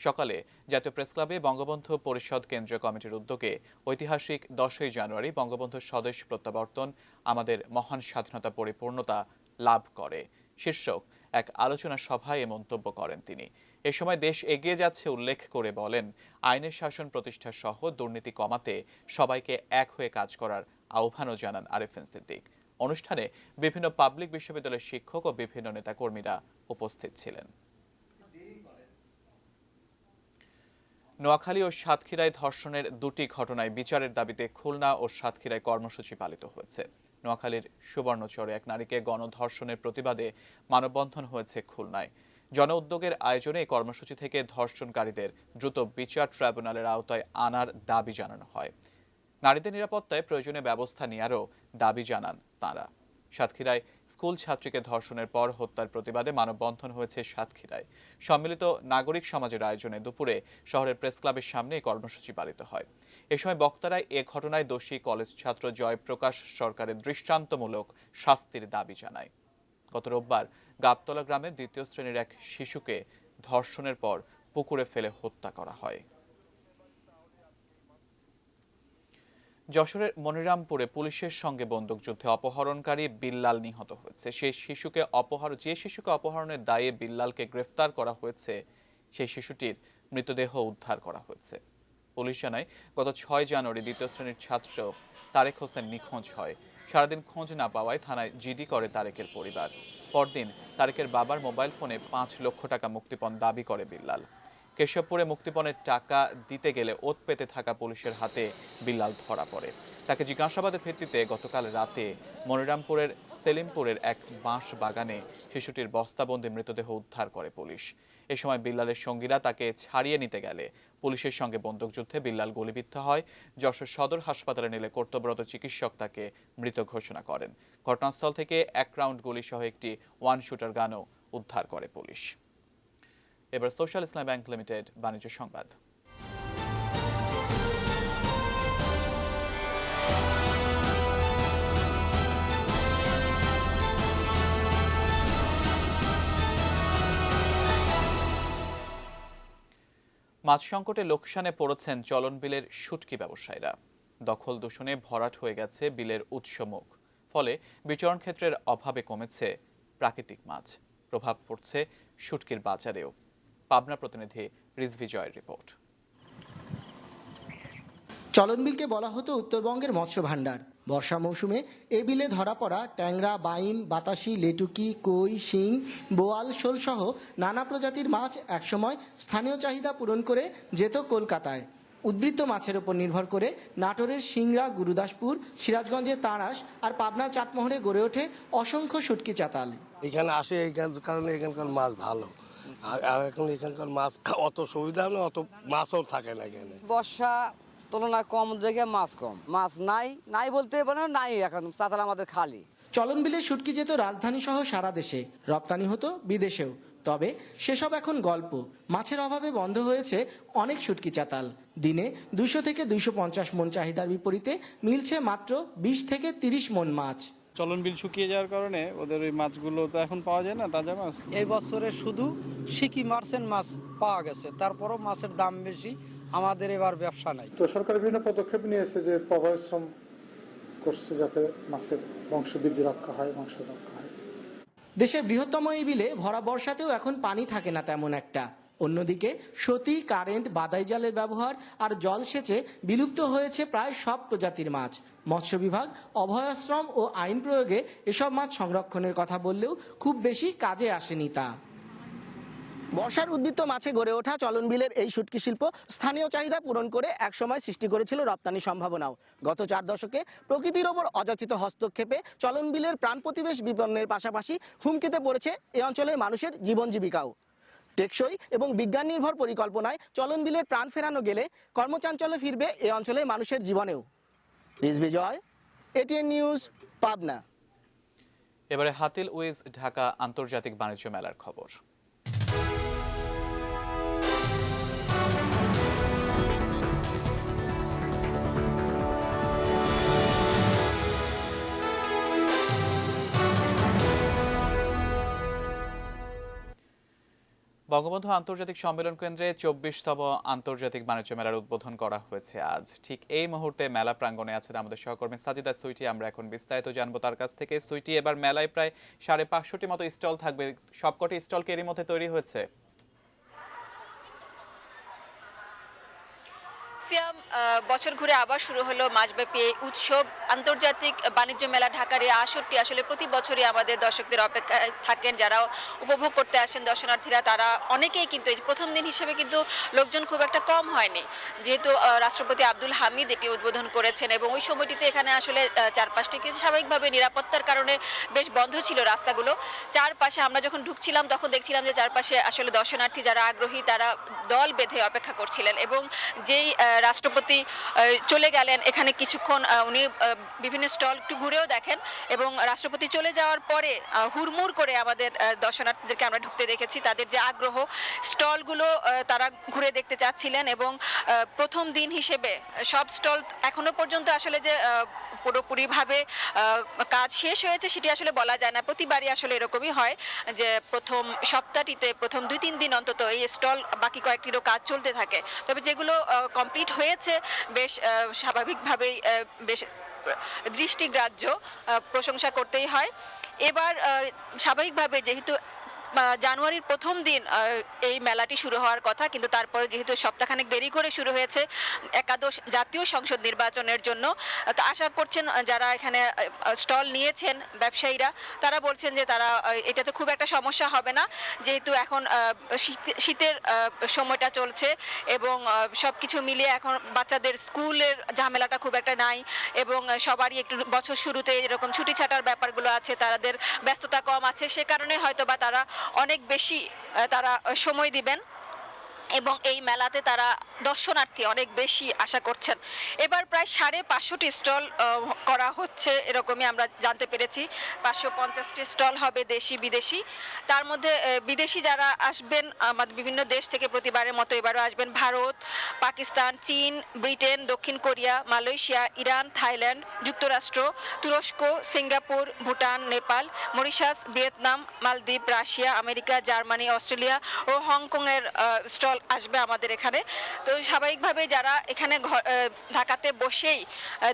সকালে জাতীয় প্রেসক্লাবে বঙ্গবন্ধু পরিষদ কেন্দ্রীয় কমিটির উদ্যোগে ঐতিহাসিক 10ই জানুয়ারি বঙ্গবন্ধুর স্বদেশ প্রত্যাবর্তন আমাদের মহান স্বাধীনতা পরিপূর্ণতা লাভ করে শীর্ষক এক আলোচনা সভায় এ মন্তব্য করেন তিনি। এ সময় দেশ এগিয়ে যাচ্ছে উল্লেখ করে বলেন, আইনের শাসন প্রতিষ্ঠা সহ দুর্নীতি কমাতে সবাইকে এক হয়ে কাজ করার আহ্বানও জানান আরিফিন সিদ্দিক। অনুষ্ঠানে বিভিন্ন পাবলিক বিশ্ববিদ্যালয়ের শিক্ষক ও বিভিন্ন নেতাকর্মীরা উপস্থিত ছিলেন। নোয়াখালী ও সাতক্ষীরায় ধর্ষণের দুটি ঘটনায় বিচারের দাবিতে খুলনা ও সাতক্ষীরায় কর্মসূচি পালিত হয়েছে। নোয়াখালীর সুবর্ণচরে এক নারীকে গণধর্ষণের প্রতিবাদে মানববন্ধন হয়েছে খুলনায়। জন উদ্যোগের আয়োজনে এই কর্মসূচি থেকে ধর্ষণকারীদের দ্রুত বিচার ট্রাইব্যুনালের আওতায় আনার দাবি জানানো হয়। নারীদের নিরাপত্তায় প্রয়োজনীয় ব্যবস্থা নেওয়ারও দাবি জানান তাঁরা। সাতক্ষীরায় স্কুল ছাত্রীকে ধর্ষণের পর হত্যার প্রতিবাদে মানববন্ধন হয়েছে সাতক্ষীরায়। সম্মিলিত নাগরিক সমাজের আয়োজনে দুপুরে শহরের প্রেস ক্লাবের সামনে এই কর্মসূচি পালিত হয়। এ সময় বক্তারা এ ঘটনায় দোষী কলেজ ছাত্র জয়প্রকাশ সরকারের দৃষ্টান্তমূলক শাস্তির দাবি জানায়। গত রোববার গাবতলা গ্রামের দ্বিতীয় শ্রেণীর এক শিশুকে ধর্ষণের পর পুকুরে ফেলে হত্যা করা হয়। যশোরের মনিরামপুরে পুলিশের সঙ্গে বন্দুকযুদ্ধে অপহরণকারী বিল্লাল নিহত হয়েছে। যে শিশুকে অপহরণের দায়ে বিল্লালকে গ্রেফতার করা হয়েছে, সেই শিশুটির মৃতদেহ উদ্ধার করা হয়েছে। পুলিশ জানায়, গত 6 জানুয়ারি দ্বিতীয় শ্রেণীর ছাত্র তারেক হোসেন নিখোঁজ হয়। সারাদিন খোঁজ না পাওয়ায় থানায় জিডি করে তারেকের পরিবার। পরদিন তারেকের বাবার মোবাইল ফোনে 5 লক্ষ টাকা মুক্তিপণ দাবি করে বিল্লাল। কেশবপুরে মুক্তিপণের টাকা দিতে গেলে ওত পেতে থাকা পুলিশের হাতে বিল্লাল ধরা পড়ে। তাকে জিজ্ঞাসাবাদের ভিত্তিতে গতকাল রাতে মনিরামপুরের সেলিমপুরের এক বাঁশ বাগানে শিশুটির বস্তাবন্দি মৃতদেহ উদ্ধার করে পুলিশ। এ সময় বিল্লালের সঙ্গীরা তাকে ছাড়িয়ে নিতে গেলে পুলিশের সঙ্গে বন্দুকযুদ্ধে বিল্লাল গুলিবিদ্ধ হয়। যশোর সদর হাসপাতালে নিলে কর্তব্যরত চিকিৎসক তাকে মৃত ঘোষণা করেন। ঘটনাস্থল থেকে 1 রাউন্ড গুলিসহ একটি 1 শুটার গানও উদ্ধার করে পুলিশ। এবার সোশ্যাল ইসলাম ব্যাংক লিমিটেড বাণিজ্য সংবাদ। মাছ সংকটে লোকসানে পড়েছেন চলন বিলের শুটকি ব্যবসায়ীরা। দখল দূষণে ভরাট হয়ে গেছে বিলের উৎসমুখ, ফলে বিচরণ ক্ষেত্রের অভাবে কমেছে প্রাকৃতিক মাছ। প্রভাব পড়ছে শুটকির বাজারেও। পাবনা প্রতিনিধি রিজভি জয়ের রিপোর্ট। চলন বিলকে বলা হতো উত্তরবঙ্গের মৎস্য ভাণ্ডার। বর্ষা মৌসুমে এ বিলে ধরা পড়া ট্যাংরা, বাইম, বাতাসি, লেটুকি, কই, শিং, বোয়াল, শোল সহ নানা প্রজাতির মাছ একসময় স্থানীয় চাহিদা পূরণ করে যেত কলকাতায়। উদ্বৃত্ত মাছের উপর নির্ভর করে নাটোরের সিংড়া, গুরুদাসপুর, সিরাজগঞ্জের তাড়াশ আর পাবনার চাটমোহরে গড়ে ওঠে অসংখ্য শুটকি চাতাল। এখানে আসে এই কারণে এখানকার মাছ ভালো, আর এখন এখানকার মাছ অত সুবিধা হলে অত মাছও থাকে না এখানে। বর্ষা তুলনায় কম দেখে মাছ কম, মাছ নাই বলতে পারে নাই, এখন চাতাল আমাদের খালি। চলন বিলে শুটকি যেত রাজধানী সহ সারা দেশে, রপ্তানি হতো বিদেশেও। তবে সেসব এখন গল্প। মাছের অভাবে বন্ধ হয়েছে অনেক শুটকি চাতাল। দিনে 200 থেকে 250 মন চাহিদার বিপরীতে মিলছে মাত্র 20 থেকে 30 মন মাছ। চলন বিল শুকিয়ে যাওয়ার কারণে ওদের ওই মাছগুলো তো এখন পাওয়া যায় না, তাজা মাছ। এই বছরে শুধু শিকি মার্চেন্ট মাছ পাওয়া গেছে, তারপরও মাছের দাম বেশি, আমাদের এবার ব্যবসা নাই। তো সরকার বিভিন্ন পদক্ষেপ নিয়েছে যে প্রবাহশ্রম করছে যাতে মাছের বংশবৃদ্ধি রক্ষা হয়, মাংস রক্ষা হয়। দেশের বৃহত্তম এই বিলে ভরা বর্ষাতেও এখন পানি থাকে না তেমন একটা। অন্যদিকে সতী, কারেন্ট, বাদাই জালের ব্যবহার আর জলসেচে বিলুপ্ত হয়েছে প্রায় সব প্রজাতির মাছ। মৎস্য বিভাগ অভয়াশ্রম ও আইন প্রয়োগে এসব মাছ সংরক্ষণের কথা বললেও খুব বেশি কাজে আসেনি তা। বর্ষার উদ্বৃত্ত মাছে গড়ে ওঠা চলন বিলের এই শুটকি শিল্প স্থানীয় চাহিদা পূরণ করে একসময় সৃষ্টি করেছিল রপ্তানি সম্ভাবনাও। গত 4 দশকে প্রকৃতির ওপর অযাচিত হস্তক্ষেপে চলন বিলের প্রাণ প্রতিবেশ বিপন্নের পাশাপাশি হুমকিতে পড়েছে এ অঞ্চলের মানুষের জীবন জীবিকাও। টেকসই এবং বিজ্ঞান নির্ভর পরিকল্পনায় চলন বিলের প্রাণ ফেরানো গেলে কর্মচাঞ্চল্য ফিরবে এ অঞ্চলের মানুষের জীবনেও। রিজভি জয়, এটিএন নিউজ, পাবনা। এবারে হাতিল উইজ ঢাকা আন্তর্জাতিক বাণিজ্য মেলার খবর। বঙ্গবন্ধু আন্তর্জাতিক সম্মেলন কেন্দ্রে 24তম আন্তর্জাতিক বাণিজ্য মেলার উদ্বোধন করা হয়েছে আজ। ঠিক এই মুহূর্তে মেলা প্রাঙ্গণে আছেন আমাদের সহকর্মী সাজিদা সুইটি। আমরা এখন বিস্তারিত জানবো তার কাছ থেকে। সুইটি, এবার মেলায় প্রায় 550টি মতো স্টল থাকবে, সবকটি স্টল কি এরই মধ্যে তৈরি হয়েছে? বছর ঘুরে আবার শুরু হলো মাসব্যাপী এই উৎসব। আন্তর্জাতিক বাণিজ্য মেলা ঢাকার এই আসরটি আসলে প্রতি বছরই আমাদের দর্শকদের অপেক্ষায় থাকেন, যারা উপভোগ করতে আসেন দর্শনার্থীরা। তারা অনেকেই কিন্তু এই প্রথম দিন হিসেবে কিন্তু লোকজন খুব একটা কম হয়নি, যেহেতু রাষ্ট্রপতি আব্দুল হামিদ এটি উদ্বোধন করেছেন এবং ওই সময়টিতে এখানে আসলে চারপাশটি কিন্তু স্বাভাবিকভাবে নিরাপত্তার কারণে বেশ বন্ধ ছিল রাস্তাগুলো। চারপাশে আমরা যখন ঢুকছিলাম তখন দেখছিলাম যে চারপাশে আসলে দর্শনার্থী যারা আগ্রহী তারা দল বেঁধে অপেক্ষা করছিলেন এবং যেই রাষ্ট্রপতি চলে গেলেন এখানে কিছুক্ষণ উনি বিভিন্ন স্টল একটু ঘুরেও দেখেন এবং রাষ্ট্রপতি চলে যাওয়ার পরে হুড়মুড় করে আমাদের দর্শনার্থীদেরকে আমরা ঢুকতে দেখেছি। তাদের যে আগ্রহ, স্টলগুলো তারা ঘুরে দেখতে চাচ্ছিলেন এবং প্রথম দিন হিসেবে সব স্টল এখনো পর্যন্ত আসলে যে পুরোপুরিভাবে কাজ শেষ হয়েছে সেটি আসলে বলা যায় না। প্রতিবারই আসলে এরকমই হয় যে প্রথম সপ্তাহটিতে প্রথম 2-3 দিন অন্তত এই স্টল বাকি কয়েকটিরও কাজ চলতে থাকে। তবে যেগুলো কমপ্লিট হয়েছে বেশ স্বাভাবিকভাবেই বেশ দৃষ্টিগ্রাহ্য, প্রশংসা করতেই হয়। এবার স্বাভাবিকভাবে যেহেতু জানুয়ারির প্রথম দিন এই মেলাটি শুরু হওয়ার কথা, কিন্তু তারপরে যেহেতু সপ্তাহখানেক দেরি করে শুরু হয়েছে একাদশ জাতীয় সংসদ নির্বাচনের জন্য, তো আশা করছেন যারা এখানে স্টল নিয়েছেন ব্যবসায়ীরা, তারা বলছেন যে তারা এটাতে খুব একটা সমস্যা হবে না, যেহেতু এখন শীতের সময়টা চলছে এবং সবকিছু মিলিয়ে এখন বাচ্চাদের স্কুলের ঝামেলাটা খুব একটা নাই এবং সবারই একটু বছর শুরুতে এরকম ছুটি ছাটার ব্যাপারগুলো আছে, তাদের ব্যস্ততা কম আছে, সে কারণে হয়তো বা তারা অনেক বেশি তারা সময় দিবেন এবং এই মেলাতে তারা দর্শনার্থী অনেক বেশি আশা করছেন। এবার প্রায় 550টি স্টল করা হচ্ছে এরকমই আমরা জানতে পেরেছি। 550টি স্টল হবে দেশি বিদেশি। তার মধ্যে বিদেশি যারা আসবেন আমাদের বিভিন্ন দেশ থেকে প্রতিবারের মতো এবারও আসবেন ভারত, পাকিস্তান, চীন, ব্রিটেন, দক্ষিণ কোরিয়া, মালয়েশিয়া, ইরান, থাইল্যান্ড, যুক্তরাষ্ট্র, তুরস্ক, Singapore, Bhutan, Nepal, Mauritius, Vietnam, মালদ্বীপ, রাশিয়া, আমেরিকা, জার্মানি, অস্ট্রেলিয়া ও হংকংয়ের স্টল আসবে আমাদের এখানে। তো স্বাভাবিকভাবে যারা এখানে ঢাকাতে বসেই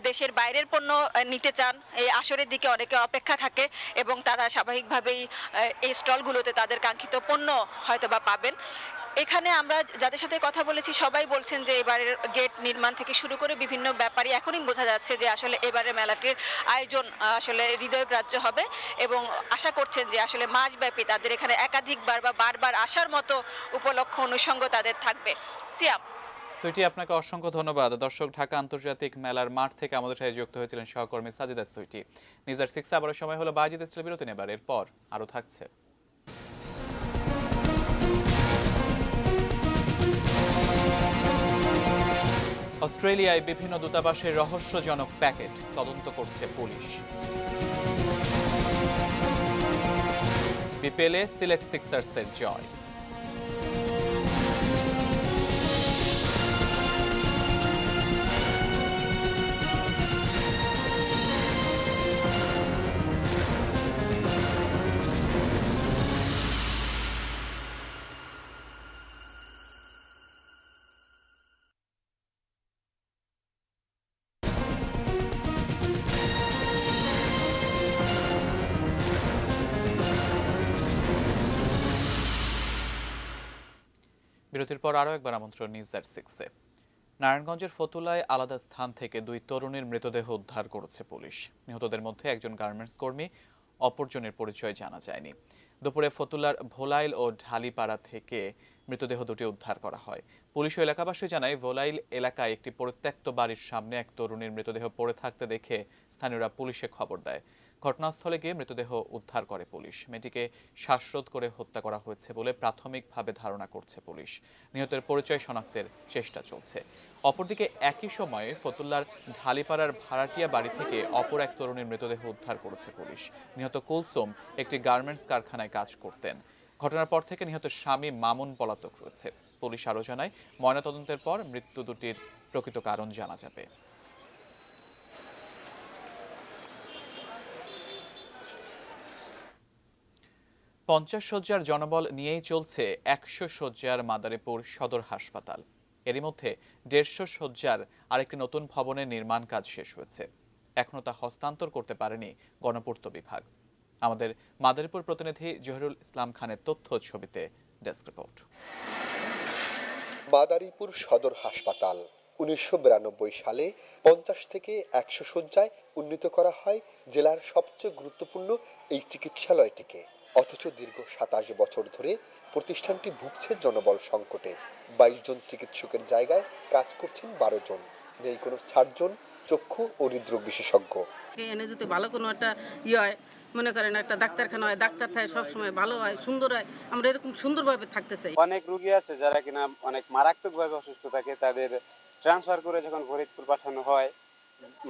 দেশের বাইরের পণ্য নিতে চান, এই আসরের দিকে অনেকে অপেক্ষা থাকে এবং তারা স্বাভাবিকভাবেই এই স্টলগুলোতে তাদের কাঙ্ক্ষিত পণ্য হয়তো বা পাবেন। এখানে আমরা যাদের সাথে কথা বলেছি সবাই বলছেন যে এবারের গেট নির্মাণ থেকে শুরু করে বিভিন্ন ব্যাপারে এখনই বোঝা যাচ্ছে যে আসলে এবারের মেলাটির আয়োজন আসলে হৃদয়গ্রাহ্য হবে এবং আশা করছেন যে আসলে মাসব্যাপী তাদের এখানে একাধিকবার বা বারবার আসার মতো উপলক্ষ অনুষঙ্গ তাদের থাকবে। সিয়াম, সুইটি, আপনাকে অসংখ্য ধন্যবাদ। দর্শক, ঢাকা আন্তর্জাতিক মেলার মাঠ থেকে আমাদের সাথে যুক্ত হয়েছিলেন সহকর্মী সাজিদা সুইটি। নিউজ 6 আবারও সময় হলো বাজিদ স্টিল বিরতি নেবার, এরপর আরও থাকছে। অস্ট্রেলিয়ায় বিভিন্ন দূতাবাসের রহস্যজনক প্যাকেট তদন্ত করছে পুলিশ। বিপিএলে সিলেট সিক্সার্সের জয়। বিরতির পর আরও একবার আমন্ত্রণ নিউজ 6-এ। নারায়ণগঞ্জের ফতুল্লায় আলাদা স্থান থেকে 2 তরুণীর মৃতদেহ উদ্ধার করেছে পুলিশ। নিহতদের মধ্যে একজন গার্মেন্টস কর্মী, অপরজনের পরিচয় জানা যায়নি। দুপুরে ফতুল্লার ভোলাইল ও ঢালিপাড়া থেকে মৃতদেহ দুটি উদ্ধার করা হয়। পুলিশ ও এলাকাবাসী জানায়, ভোলাইল এলাকায় একটি পরিত্যক্ত বাড়ির সামনে এক তরুণীর মৃতদেহ পড়ে থাকতে দেখে স্থানীয়রা পুলিশে খবর দেয়। ঘটনাস্থলে গিয়ে মৃতদেহ উদ্ধার করে পুলিশ। মেয়েটিকে শ্বাসরোধ করে হত্যা করা হয়েছে বলে প্রাথমিকভাবে ধারণা করছে পুলিশ। নিহতের পরিচয় শনাক্তের চেষ্টা চলছে। অপরদিকে একই সময়ে ফতুল্লার ঢালিপাড়ার ভাড়াটিয়া বাড়ি থেকে অপর এক তরুণীর মৃতদেহ উদ্ধার করেছে পুলিশ। নিহত কুলসুম একটি গার্মেন্টস কারখানায় কাজ করতেন। ঘটনার পর থেকে নিহতের স্বামী মামুন পলাতক রয়েছে। পুলিশ আরও জানায়, ময়নাতদন্তের পর মৃত্যু দুটির প্রকৃত কারণ জানা যাবে। পঞ্চাশ শয্যার জনবল নিয়েই চলছে 100 শয্যার মাদারীপুর সদর হাসপাতাল। এরই মধ্যে 150 শয্যার আরেকটি নতুন ভবনের নির্মাণ কাজ শেষ হয়েছে। এখনও তা হস্তান্তর করতে পারেনি গণপূর্ত বিভাগ। আমাদের মাদারীপুর প্রতিনিধি জহিরুল ইসলাম খানের তথ্য ছবিতে ডেস্ক রিপোর্ট। মাদারীপুর সদর হাসপাতাল 1992 সালে 50 থেকে 100 শয্যায় উন্নীত করা হয় জেলার সবচেয়ে গুরুত্বপূর্ণ এই চিকিৎসালয়টিকে। অথচ দীর্ঘ 27 বছর ধরে প্রতিষ্ঠানটি ভুগছে জনবল সংকটে। 22 জন চিকিৎসকের জায়গায় কাজ করছেন 12 জন। নেই কোনো সার্জন, চক্ষু ও হৃদরোগ বিশেষজ্ঞ। এনে যদি ভালো কোনো একটা হয়, মনে করেন একটা ডাক্তারখানা হয়, ডাক্তার থাকে সবসময় ভালো হয়, সুন্দর হয়, আমরা এরকম সুন্দরভাবে থাকতে চাই। অনেক রোগী আছে যারা কিনা অনেক মারাত্মকভাবে অসুস্থ থাকে, তাদের ট্রান্সফার করে যখন ফরিদপুর পাঠানো হয়,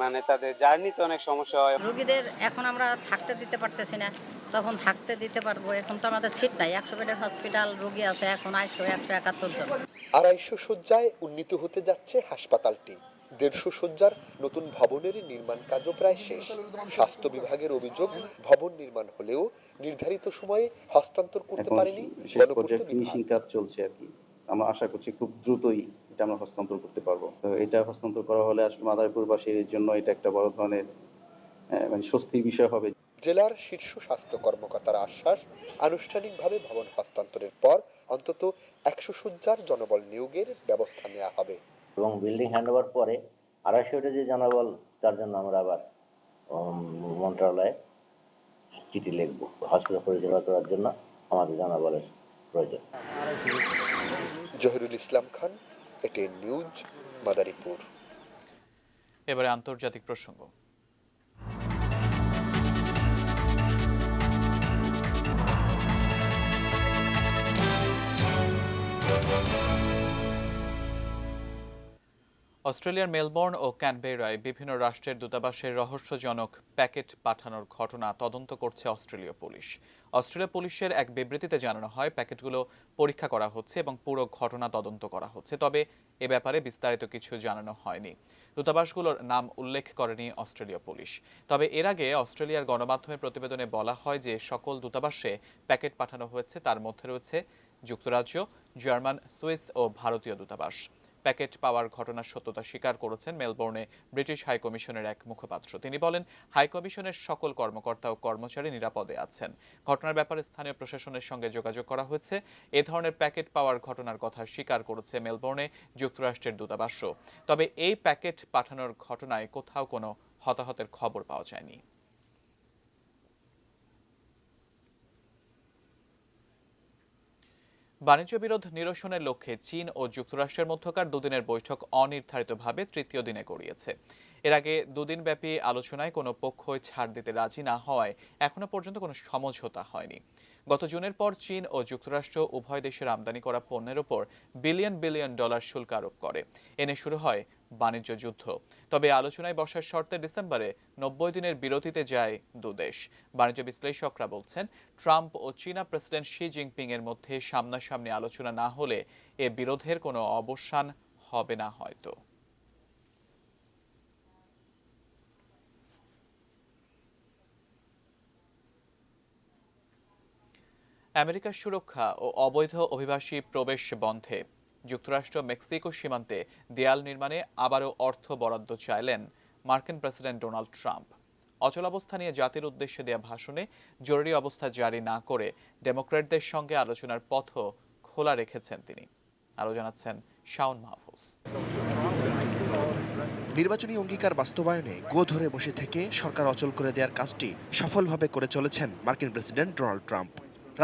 মানে তাদের জার্নিতে অনেক সমস্যা হয়। রোগীদের এখন আমরা থাকতে দিতে পারতেছি না, তখন থাকতে দিতে পারবো। এখন তো আমাদের সিট নাই, 100 বেডের হসপিটাল, রোগী আছে এখন আজকে 171 জন। 250 শয্যায় উন্নীত হতে যাচ্ছে হাসপাতালটি। 150 শয্যার নতুন ভবনের নির্মাণ কাজও প্রায় শেষ। স্বাস্থ্য বিভাগের অভিযোগ, ভবন নির্মাণ হলেও নির্ধারিত সময়ে হস্তান্তর করতে পারেনি গণপূর্ত বিভাগ। কাজ চলছে আর কি। আমরা আশা করছি খুব দ্রুতই এটা আমরা হস্তান্তর করতে পারবো। তো এটা হস্তান্তর করা হলে আসলে মাদারীপুরবাসীর জন্য এটা একটা বড় ধরনের মানে স্বস্তির বিষয় হবে। জেলার শীর্ষ স্বাস্থ্য কর্মকর্তার আশ্বাস, আনুষ্ঠানিকভাবে ভবন হস্তান্তরের পর অন্তত 100 শয্যার জনবল নিয়োগের ব্যবস্থা নেওয়া হবে। এবং বিল্ডিং হ্যান্ডওভার পরে 250টা যে জনবল, তার জন্য আমরা আবার মন্ত্রণালয়ে চিঠি লিখবো। হসপিটাল পরিচালনা করার জন্য আমাদের জনবলের প্রয়োজন। Zahirul Islam Khan, ATN news, Madaripur. এবারে আন্তর্জাতিক প্রসঙ্গ। অস্ট্রেলিয়ার মেলবোর্ন ও ক্যানবেরায় বিভিন্ন রাষ্ট্রের দূতাবাসের রহস্যজনক প্যাকেট পাঠানোর ঘটনা তদন্ত করছে অস্ট্রেলীয় পুলিশ। অস্ট্রেলিয়া পুলিশের এক বিবৃতিতে জানানো হয়, প্যাকেটগুলো পরীক্ষা করা হচ্ছে এবং পুরো ঘটনা তদন্ত করা হচ্ছে। তবে এ ব্যাপারে বিস্তারিত কিছু জানানো হয়নি। দূতাবাসগুলোর নাম উল্লেখ করেনি অস্ট্রেলীয় পুলিশ। তবে এর আগে অস্ট্রেলিয়ার গণমাধ্যমের প্রতিবেদনে বলা হয় যে সকল দূতাবাসে প্যাকেট পাঠানো হয়েছে, তার মধ্যে রয়েছে যুক্তরাজ্য, জার্মান, সুইস ও ভারতীয় দূতাবাস। প্যাকেট পাওয়ার ঘটনার সত্যতা স্বীকার করেছেন মেলবোর্নে ব্রিটিশ হাইকমিশনের এক মুখপাত্র। তিনি বলেন, হাইকমিশনের সকল কর্মকর্তা ও কর্মচারী নিরাপদে আছেন। ঘটনার ব্যাপারে স্থানীয় প্রশাসনের সঙ্গে যোগাযোগ করা হয়েছে। এ ধরনের প্যাকেট পাওয়ার ঘটনার কথা স্বীকার করেছে মেলবোর্নে যুক্তরাষ্ট্রের দূতাবাসও। তবে এই প্যাকেট পাঠানোর ঘটনায় কোথাও কোনো হতাহতের খবর পাওয়া যায়নি। বাণিজ্য বিরোধ নিরসনের লক্ষ্যে চীন ও যুক্তরাষ্ট্রের মধ্যকার দুদিনের বৈঠক অনির্ধারিতভাবে তৃতীয় দিনে গড়িয়েছে। এর আগে দুদিনব্যাপী আলোচনায় কোনো পক্ষই ছাড় দিতে রাজি না হওয়ায় এখনো পর্যন্ত কোনো সমঝোতা হয়নি। গত জুনের পর চীন ও যুক্তরাষ্ট্র উভয় দেশের আমদানি করা পণ্যের ওপর বিলিয়ন বিলিয়ন ডলার শুল্ক আরোপ করে। এনে শুরু হয় বাণিজ্য যুদ্ধ। তবে আলোচনায় বসার শর্তে ডিসেম্বরে 90 দিনের বিরতিতে যায় দুদেশ। বাণিজ্য বিশ্লেষকরা বলছেন, ট্রাম্প ও চীনা প্রেসিডেন্ট শি জিনপিং এর মধ্যে সামনাসামনি আলোচনা না হলে এ বিরোধের কোনো অবসান হবে না হয়তো। আমেরিকার সুরক্ষা ও অবৈধ অভিবাসী প্রবেশ বন্ধে যুক্তরাষ্ট্র মেক্সিকো সীমান্তে দেয়াল নির্মাণে আবারও অর্থ বরাদ্দ চাইলেন মার্কিন প্রেসিডেন্ট ডোনাল্ড ট্রাম্প। অচলাবস্থা নিয়ে জাতির উদ্দেশ্যে দেয়া ভাষণে জরুরি অবস্থা জারি না করে ডেমোক্র্যাটদের সঙ্গে আলোচনার পথও খোলা রেখেছেন তিনি। আরও জানাচ্ছেন শাওন মাহফুজ। নির্বাচনী অঙ্গীকার বাস্তবায়নে গো ধরে বসে থেকে সরকার অচল করে দেওয়ার কাজটি সফলভাবে করে চলেছেন মার্কিন প্রেসিডেন্ট ডোনাল্ড ট্রাম্প।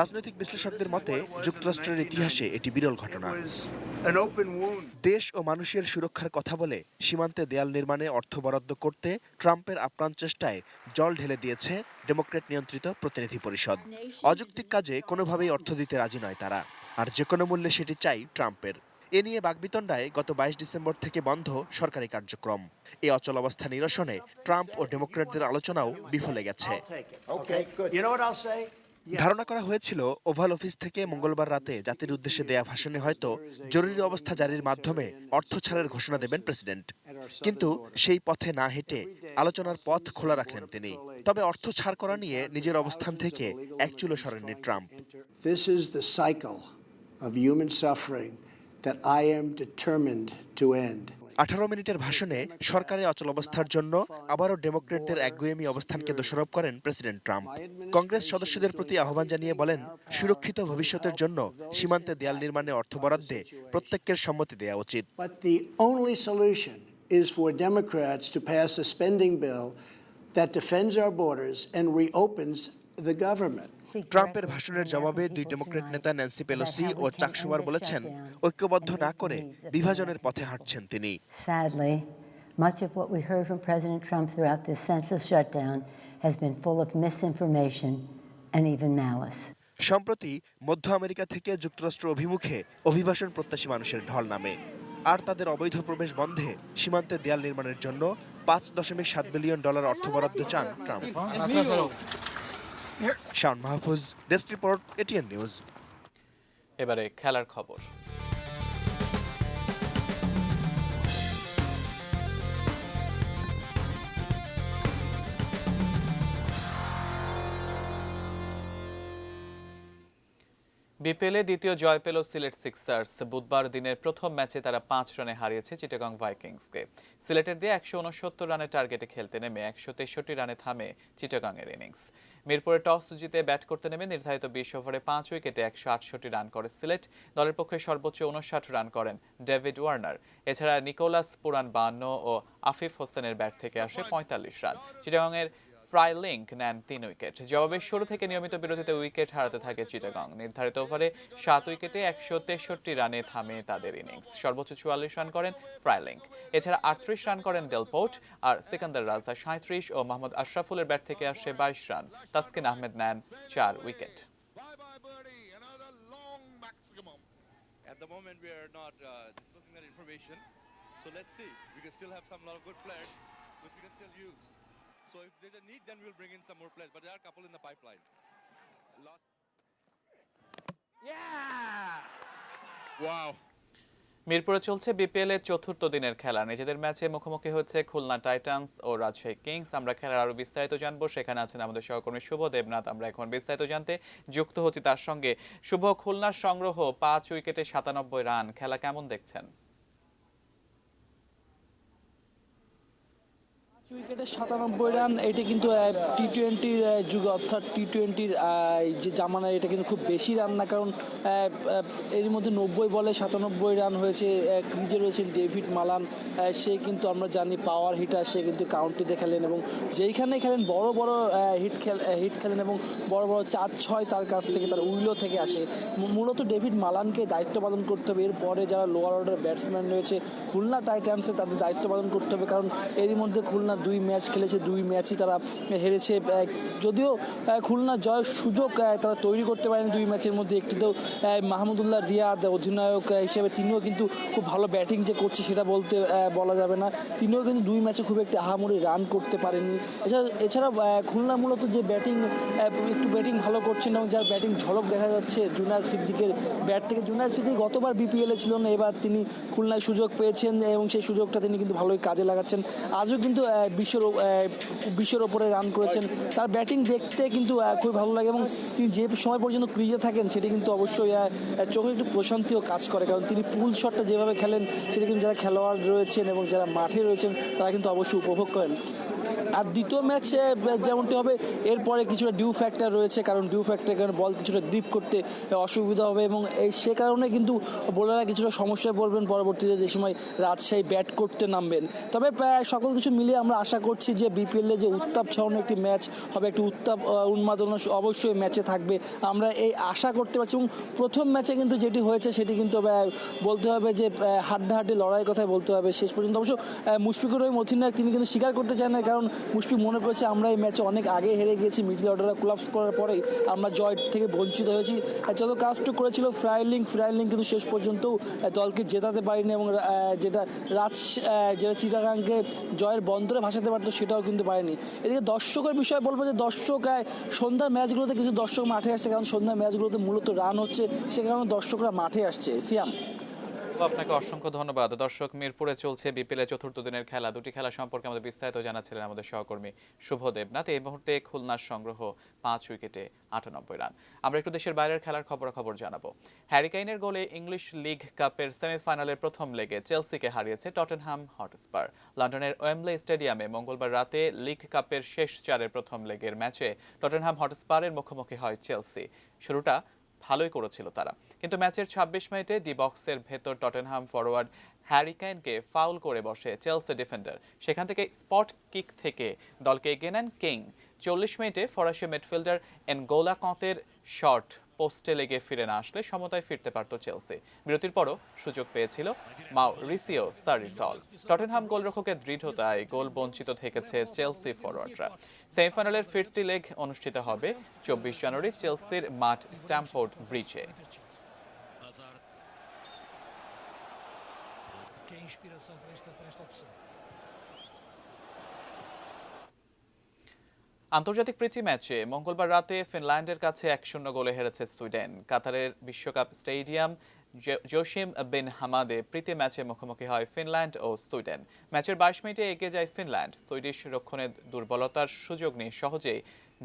রাজনৈতিক বিশ্লেষকদের মতে যুক্তরাষ্ট্রের ইতিহাসে এটি বিরল ঘটনা। দেশ ও মানুষের সুরক্ষার কথা বলে সীমান্তে দেয়াল নির্মাণে অর্থ বরাদ্দ করতে ট্রাম্পের আপ্রাণ চেষ্টায় জল ঢেলে দিয়েছে ডেমোক্র্যাট নিয়ন্ত্রিত প্রতিনিধি পরিষদ। অযৌক্তিক কাজে কোনোভাবেই অর্থ দিতে রাজি নয় তারা, আর যে কোনো মূল্যে সেটি চাই ট্রাম্পের। এ নিয়ে বাকবিতণ্ডায় গত 22 ডিসেম্বর থেকে বন্ধ সরকারি কার্যক্রম। এই অচল অবস্থা নিরসনে ট্রাম্প ও ডেমোক্র্যাটদের আলোচনাও বিফলে গেছে। ধারণা করা হয়েছিল ওভাল অফিস থেকে মঙ্গলবার রাতে জাতির উদ্দেশ্যে দেয়া ভাষণে হয়তো জরুরি অবস্থা জারির মাধ্যমে অর্থ ছাড়ের ঘোষণা দেবেন প্রেসিডেন্ট। কিন্তু সেই পথে না হেঁটে আলোচনার পথ খোলা রাখলেন তিনি। তবে অর্থ ছাড় করা নিয়ে নিজের অবস্থান থেকে এক চুলো সরেননি Trump. This is the cycle of human suffering that I am determined to end. 18 মিনিটের ভাষণে সরকারের অচলাবস্থার জন্য আবারও ডেমোক্রেটদের একগুঁয়েমি অবস্থানকে দোষারোপ করেন প্রেসিডেন্ট ট্রাম্প। কংগ্রেস সদস্যদের প্রতি আহ্বান জানিয়ে বলেন, সুরক্ষিত ভবিষ্যতের জন্য সীমান্তে দেয়াল নির্মাণে অর্থ বরাদ্দে প্রত্যেকের সম্মতি দেওয়া উচিত। But the only solution is for Democrats to pass a spending bill that defends our borders and reopens the government. ট্রাম্পের ভাষণের জবাবে দুই ডেমোক্রেট নেতা ন্যান্সি পেলোসি ও চাক শুমার বলেছেন, ঐক্যবদ্ধ না করে বিভাজনের পথে হাঁটছেন তিনি। Sadly, much of what we heard from President Trump throughout this senseless shutdown has been full of misinformation and even malice. সম্প্রতি মধ্য আমেরিকা থেকে যুক্তরাষ্ট্র অভিমুখে অভিবাসন প্রত্যাশী মানুষের ঢল নামে, আর তাদের অবৈধ প্রবেশ বন্ধে সীমান্তে দেয়াল নির্মাণের জন্য $5.7 বিলিয়ন অর্থ বরাদ্দ চান Trump. Shaon Mahfuz, desk report, ATN news. এবারে খেলার খবর। বিপিএলে দ্বিতীয় জয় পেল সিলেট সিক্সার্স। বুধবার দিনের প্রথম ম্যাচে তারা 5 রানে হারিয়েছে চিটাগং ভাইকিংসকে। সিলেটের দিয়ে 169 রানের টার্গেটে খেলতে নেমে 163 রানে থামে চিটাগংয়ের ইনিংস। মিরপুরে টস জিতে ব্যাট করতে নেমে নির্ধারিত 20 ওভারে 5 উইকেটে 168 রান করে সিলেট। দলের পক্ষে সর্বোচ্চ 59 রান করেন ডেভিড ওয়ার্নার। এছাড়া নিকোলাস পুরান 52 ও আফিফ হোসেনের ব্যাট থেকে আসে 45 রান। চিটাগংয়ের ফ্রাইলিংক নেন 3 উইকেট। জবাবে শুরু থেকে নিয়মিত বিরতিতে উইকেট হারাতে থাকে চিটাগং। নির্ধারিত ওভারে 7 উইকেটে 163 রানে থামে তাদের ইনিংস। সর্বোচ্চ 44 রান করেন ফ্রাইলিংক। এছাড়া 38 রান করেন ডেলপোর্ট, আর সিকান্দার রাজা 37 ও মোহাম্মদ আশরাফুলের ব্যাট থেকে আসে 22 রান। তাসকিন আহমেদ নেন 4 wicket. So if there's a need, then we'll bring in some more players. But there are a couple in the pipeline. Wow. মিরপুরে চলছে বিপিএল এর চতুর্থ দিনের খেলা। নিজেদের ম্যাচে মুখোমুখি হচ্ছে খুলনা টাইটান্স ও রাজশাহী কিংস। আমরা খেলার আরো বিস্তারিত জানবো। সেখানে আছেন আমাদের সহকর্মী শুভ দেবনাথ। আমরা এখন বিস্তারিত জানতে যুক্ত হচ্ছি তার সঙ্গে। শুভ, খুলনার সংগ্রহ 5 উইকেটে 97 রান, খেলা কেমন দেখছেন? উইকেটে 97 রান, এটা কিন্তু টি-20 যুগে, অর্থাৎ টি-20 যে জামানায় এটা কিন্তু খুব বেশি রান না, কারণ এর মধ্যে 90 বলে 97 রান হয়েছে। ক্রিজে রয়েছেন ডেভিড মালান, সে কিন্তু আমরা জানি পাওয়ার হিটার, সে কিন্তু কাউন্টিতে খেলেন এবং যেইখানে খেলেন বড় বড় হিট খেলেন এবং বড় বড় 4-6 তার কাছ থেকে, তার উইলো থেকে আসে। মূলত ডেভিড মালানকে দায়িত্ব পালন করতে হবে। এরপরে যারা লোয়ার অর্ডার ব্যাটসম্যান রয়েছে খুলনা টাইটান্সে, তাদের দায়িত্ব পালন করতে হবে, কারণ এরই মধ্যে খুলনা 2 ম্যাচ খেলেছে, 2 ম্যাচই তারা হেরেছে। যদিও খুলনা জয়ের সুযোগ তারা তৈরি করতে পারেনি 2 ম্যাচের মধ্যে একটিতেও। মাহমুদুল্লাহ রিয়াদ অধিনায়ক হিসেবে তিনিও কিন্তু খুব ভালো ব্যাটিং যে করছে সেটা বলা যাবে না। তিনিও কিন্তু 2 ম্যাচে খুব একটা আহামরি রান করতে পারেননি। এছাড়া খুলনা মূলত যে একটু ব্যাটিং ভালো করছেন এবং যার ব্যাটিং ঝলক দেখা যাচ্ছে জুনায়েদ সিদ্দিকের ব্যাট থেকে। জুনায়েদ সিদ্দিক গতবার বিপিএলে ছিল না, এবার তিনি খুলনায় সুযোগ পেয়েছেন এবং সেই সুযোগটা তিনি কিন্তু ভালোই কাজে লাগাচ্ছেন। আজও কিন্তু 20-এর ওপরে রান করেছেন। তার ব্যাটিং দেখতে কিন্তু খুবই ভালো লাগে এবং তিনি যে সময় পর্যন্ত ক্রিজে থাকেন সেটি কিন্তু অবশ্যই চোখে একটু প্রশান্তিও কাজ করে, কারণ তিনি পুল শটটা যেভাবে খেলেন সেটা কিন্তু যারা খেলোয়াড় রয়েছেন এবং যারা মাঠে রয়েছেন তারা কিন্তু অবশ্যই উপভোগ করেন। আর দ্বিতীয় ম্যাচে যেমনটি হবে, এরপরে কিছুটা ডিউ ফ্যাক্টর রয়েছে, কারণ ডিউ ফ্যাক্টরের কারণে বল কিছুটা গ্রিপ করতে অসুবিধা হবে এবং সে কারণে কিন্তু বোলাররা কিছুটা সমস্যায় পড়বেন পরবর্তীতে যে সময় রাজশাহী ব্যাট করতে নামবেন। তবে সকল কিছু মিলিয়ে আমরা আশা করছি যে বিপিএলে যে উত্তাপ ছড়ানো একটি ম্যাচ হবে, একটি উত্তাপ উন্মাদনা অবশ্যই ম্যাচে থাকবে, আমরা এই আশা করতে পারছি। এবং প্রথম ম্যাচে কিন্তু যেটি হয়েছে সেটি কিন্তু বলতে হবে যে হাড্ডাহাড্ডি লড়াইয়ের কথাই বলতে হবে শেষ পর্যন্ত। অবশ্য মুশফিকুর রহিম অধিনায়ক তিনি কিন্তু স্বীকার করতে চান না, কারণ মুশফিক মনে করেছে আমরা এই ম্যাচে অনেক আগে হেরে গিয়েছি, মিডল অর্ডার কোলাপস করার পরেই আমরা জয় থেকে বঞ্চিত হয়েছি। যত কাজটুকু করেছিল ফ্রাইলিং কিন্তু শেষ পর্যন্ত দলকে জেতাতে পারেনি এবং যেটা চিটাগাংকে জয়ের বন্দরে ভাসাতে পারতো সেটাও কিন্তু পারেনি। এদিকে দর্শকের বিষয়ে বলবো যে দর্শক সন্ধ্যার ম্যাচগুলোতে কিছু দর্শক মাঠে আসছে, কারণ সন্ধ্যার ম্যাচগুলোতে মূলত রান হচ্ছে, সে কারণে দর্শকরা মাঠে আসছে। সিয়াম। আপনাকে অসংখ্য ধন্যবাদ। দর্শক, মিরপুরে চলছে বিপিএল এর চতুর্থ দিনের খেলা। দুটি খেলা সম্পর্কে আমাদের বিস্তারিত জানাচ্ছিলেন আমাদের সহকর্মী শুভ দেবনাথ। এই মুহূর্তে খুলনার সংগ্রহ 5 উইকেটে 98 রান। আমরা একটু দেশের বাইরের খেলার খবরাখবর জানাবো। হ্যারি কেইনের গোলে ইংলিশ লিগ কাপের সেমিফাইনালের প্রথম লেগে চেলসিকে হারিয়েছে টটেনহাম হটস্পার। লন্ডনের ওয়েম্বলে স্টেডিয়ামে মঙ্গলবার রাতে লিগ কাপের শেষ 4-এর প্রথম লেগের ম্যাচে টটেনহাম হটস্পারের মুখোমুখি হয় চেলসি। শুরুটা ভালোই করেছিল তারা, কিন্তু ম্যাচের 26 মিনিটে ডি বক্সের ভেতর টটেনহাম ফরওয়ার্ড হ্যারি কেইনকে ফাউল করে বসে চেলসি ডিফেন্ডার। সেখান থেকে স্পট কিক থেকে দলকে এগিয়ে নেন কেইন। 40 মিনিটে ফরাসি মিডফিল্ডার এনগোলা কঁতের শট পোস্টে লেগে ফিরে না আসলে সমতায় ফিরতে পারত চেলসি। বিরতির পরও সুযোগ পেয়েছিল মাউরিসিও সারির দল। টটেনহাম গোলরক্ষকের দৃঢ়তায় গোল বঞ্চিত থেকেছে চেলসি ফরওয়ার্ডরা। সেমিফাইনালের ফিরতি লেগ অনুষ্ঠিত হবে 24 জানুয়ারি চেলসির মাঠ স্ট্যামফোর্ড ব্রিজে। আন্তর্জাতিক প্রীতি ম্যাচে মঙ্গলবার রাতে ফিনল্যান্ডের কাছে 1-0 গোলে হেরেছে সুইডেন। কাতারের বিশ্বকাপ স্টেডিয়াম জোশিম বিন হামাদে প্রীতি ম্যাচে মুখোমুখি হয় ফিনল্যান্ড ও সুইডেন। ম্যাচের 22 মিনিটে এগিয়ে যায় ফিনল্যান্ড। সুইডিশ রক্ষণের দুর্বলতার সুযোগ নিয়ে সহজেই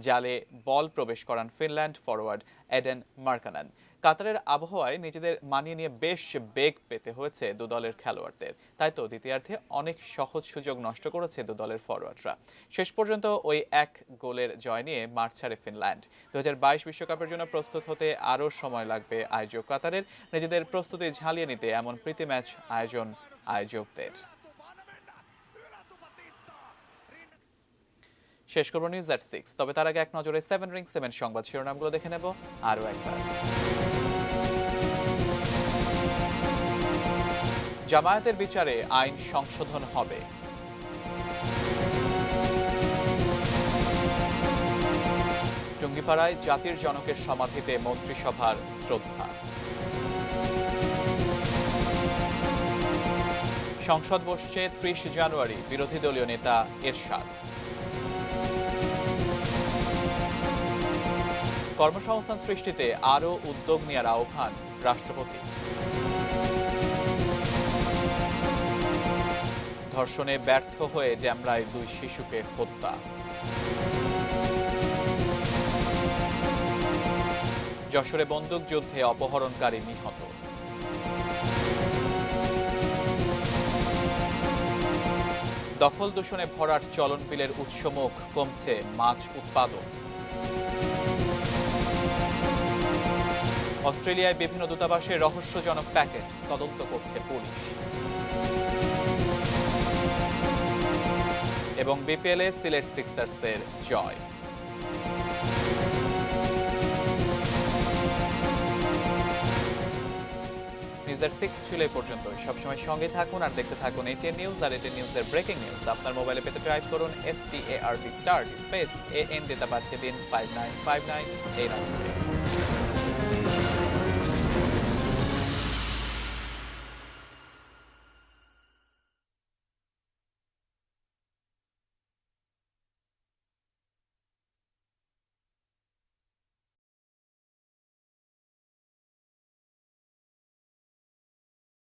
জালে বল প্রবেশ করান ফিনল্যান্ড ফরওয়ার্ড এডেন মার্কানান। কাতারের আবহাওয়ায় নিজেদের মানিয়ে নিয়ে বেশ বেগ পেতে হয়েছে দু দলের খেলোয়াড়দের। তাই তো দ্বিতীয়ার্ধে অনেক সহজ সুযোগ নষ্ট করেছে দু দলের ফরওয়ার্ডরা। শেষ পর্যন্ত ওই 1 গোলের জয় নিয়ে মাঠ ছাড়ে ফিনল্যান্ড। 2022 বিশ্বকাপের জন্য প্রস্তুত হতে আরও সময় লাগবে আয়োজক কাতারের। নিজেদের প্রস্তুতি ঝালিয়ে নিতে এমন প্রীতি ম্যাচ আয়োজন আয়োজকদের। শেষ করব নিউজ এট 6, তবে তার আগে এক নজরে 7 রিং 7 সংবাদ শিরোনামগুলো দেখে নেব আরও একবার। জামায়াতের বিচারে আইন সংশোধন হবে। টুঙ্গিপাড়ায় জাতির জনকের সমাধিতে মন্ত্রিসভার শ্রদ্ধা। সংসদ বসছে 30 জানুয়ারি, বিরোধী দলীয় নেতা এরশাদ। কর্মসংস্থান সৃষ্টিতে আরও উদ্যোগ নেওয়ার আহ্বান রাষ্ট্রপতি। ধর্ষণে ব্যর্থ হয়ে ড্যামরায় 2 শিশুকে হত্যা। যশোরে বন্দুকযুদ্ধে অপহরণকারী নিহত। দখল দূষণে ভরাট চলন বিলের উৎসমুখ, কমছে মাছ উৎপাদন। অস্ট্রেলিয়ায় বিভিন্ন দূতাবাসে রহস্যজনক প্যাকেট, তদন্ত করছে পুলিশ। এবং বিপিএলে সিলেট সিক্সার্সের জয়। নিউজের 6 ছিল এই পর্যন্ত। সবসময় সঙ্গে থাকুন আর দেখতে থাকুন ATN নিউজ আর ATN নিউজের ব্রেকিং নিউজ। আপনার মোবাইলে পেতে টাইপ করুন START স্পেস AN, ডেটা পাঠিয়ে দিন 5959 এই নম্বরে।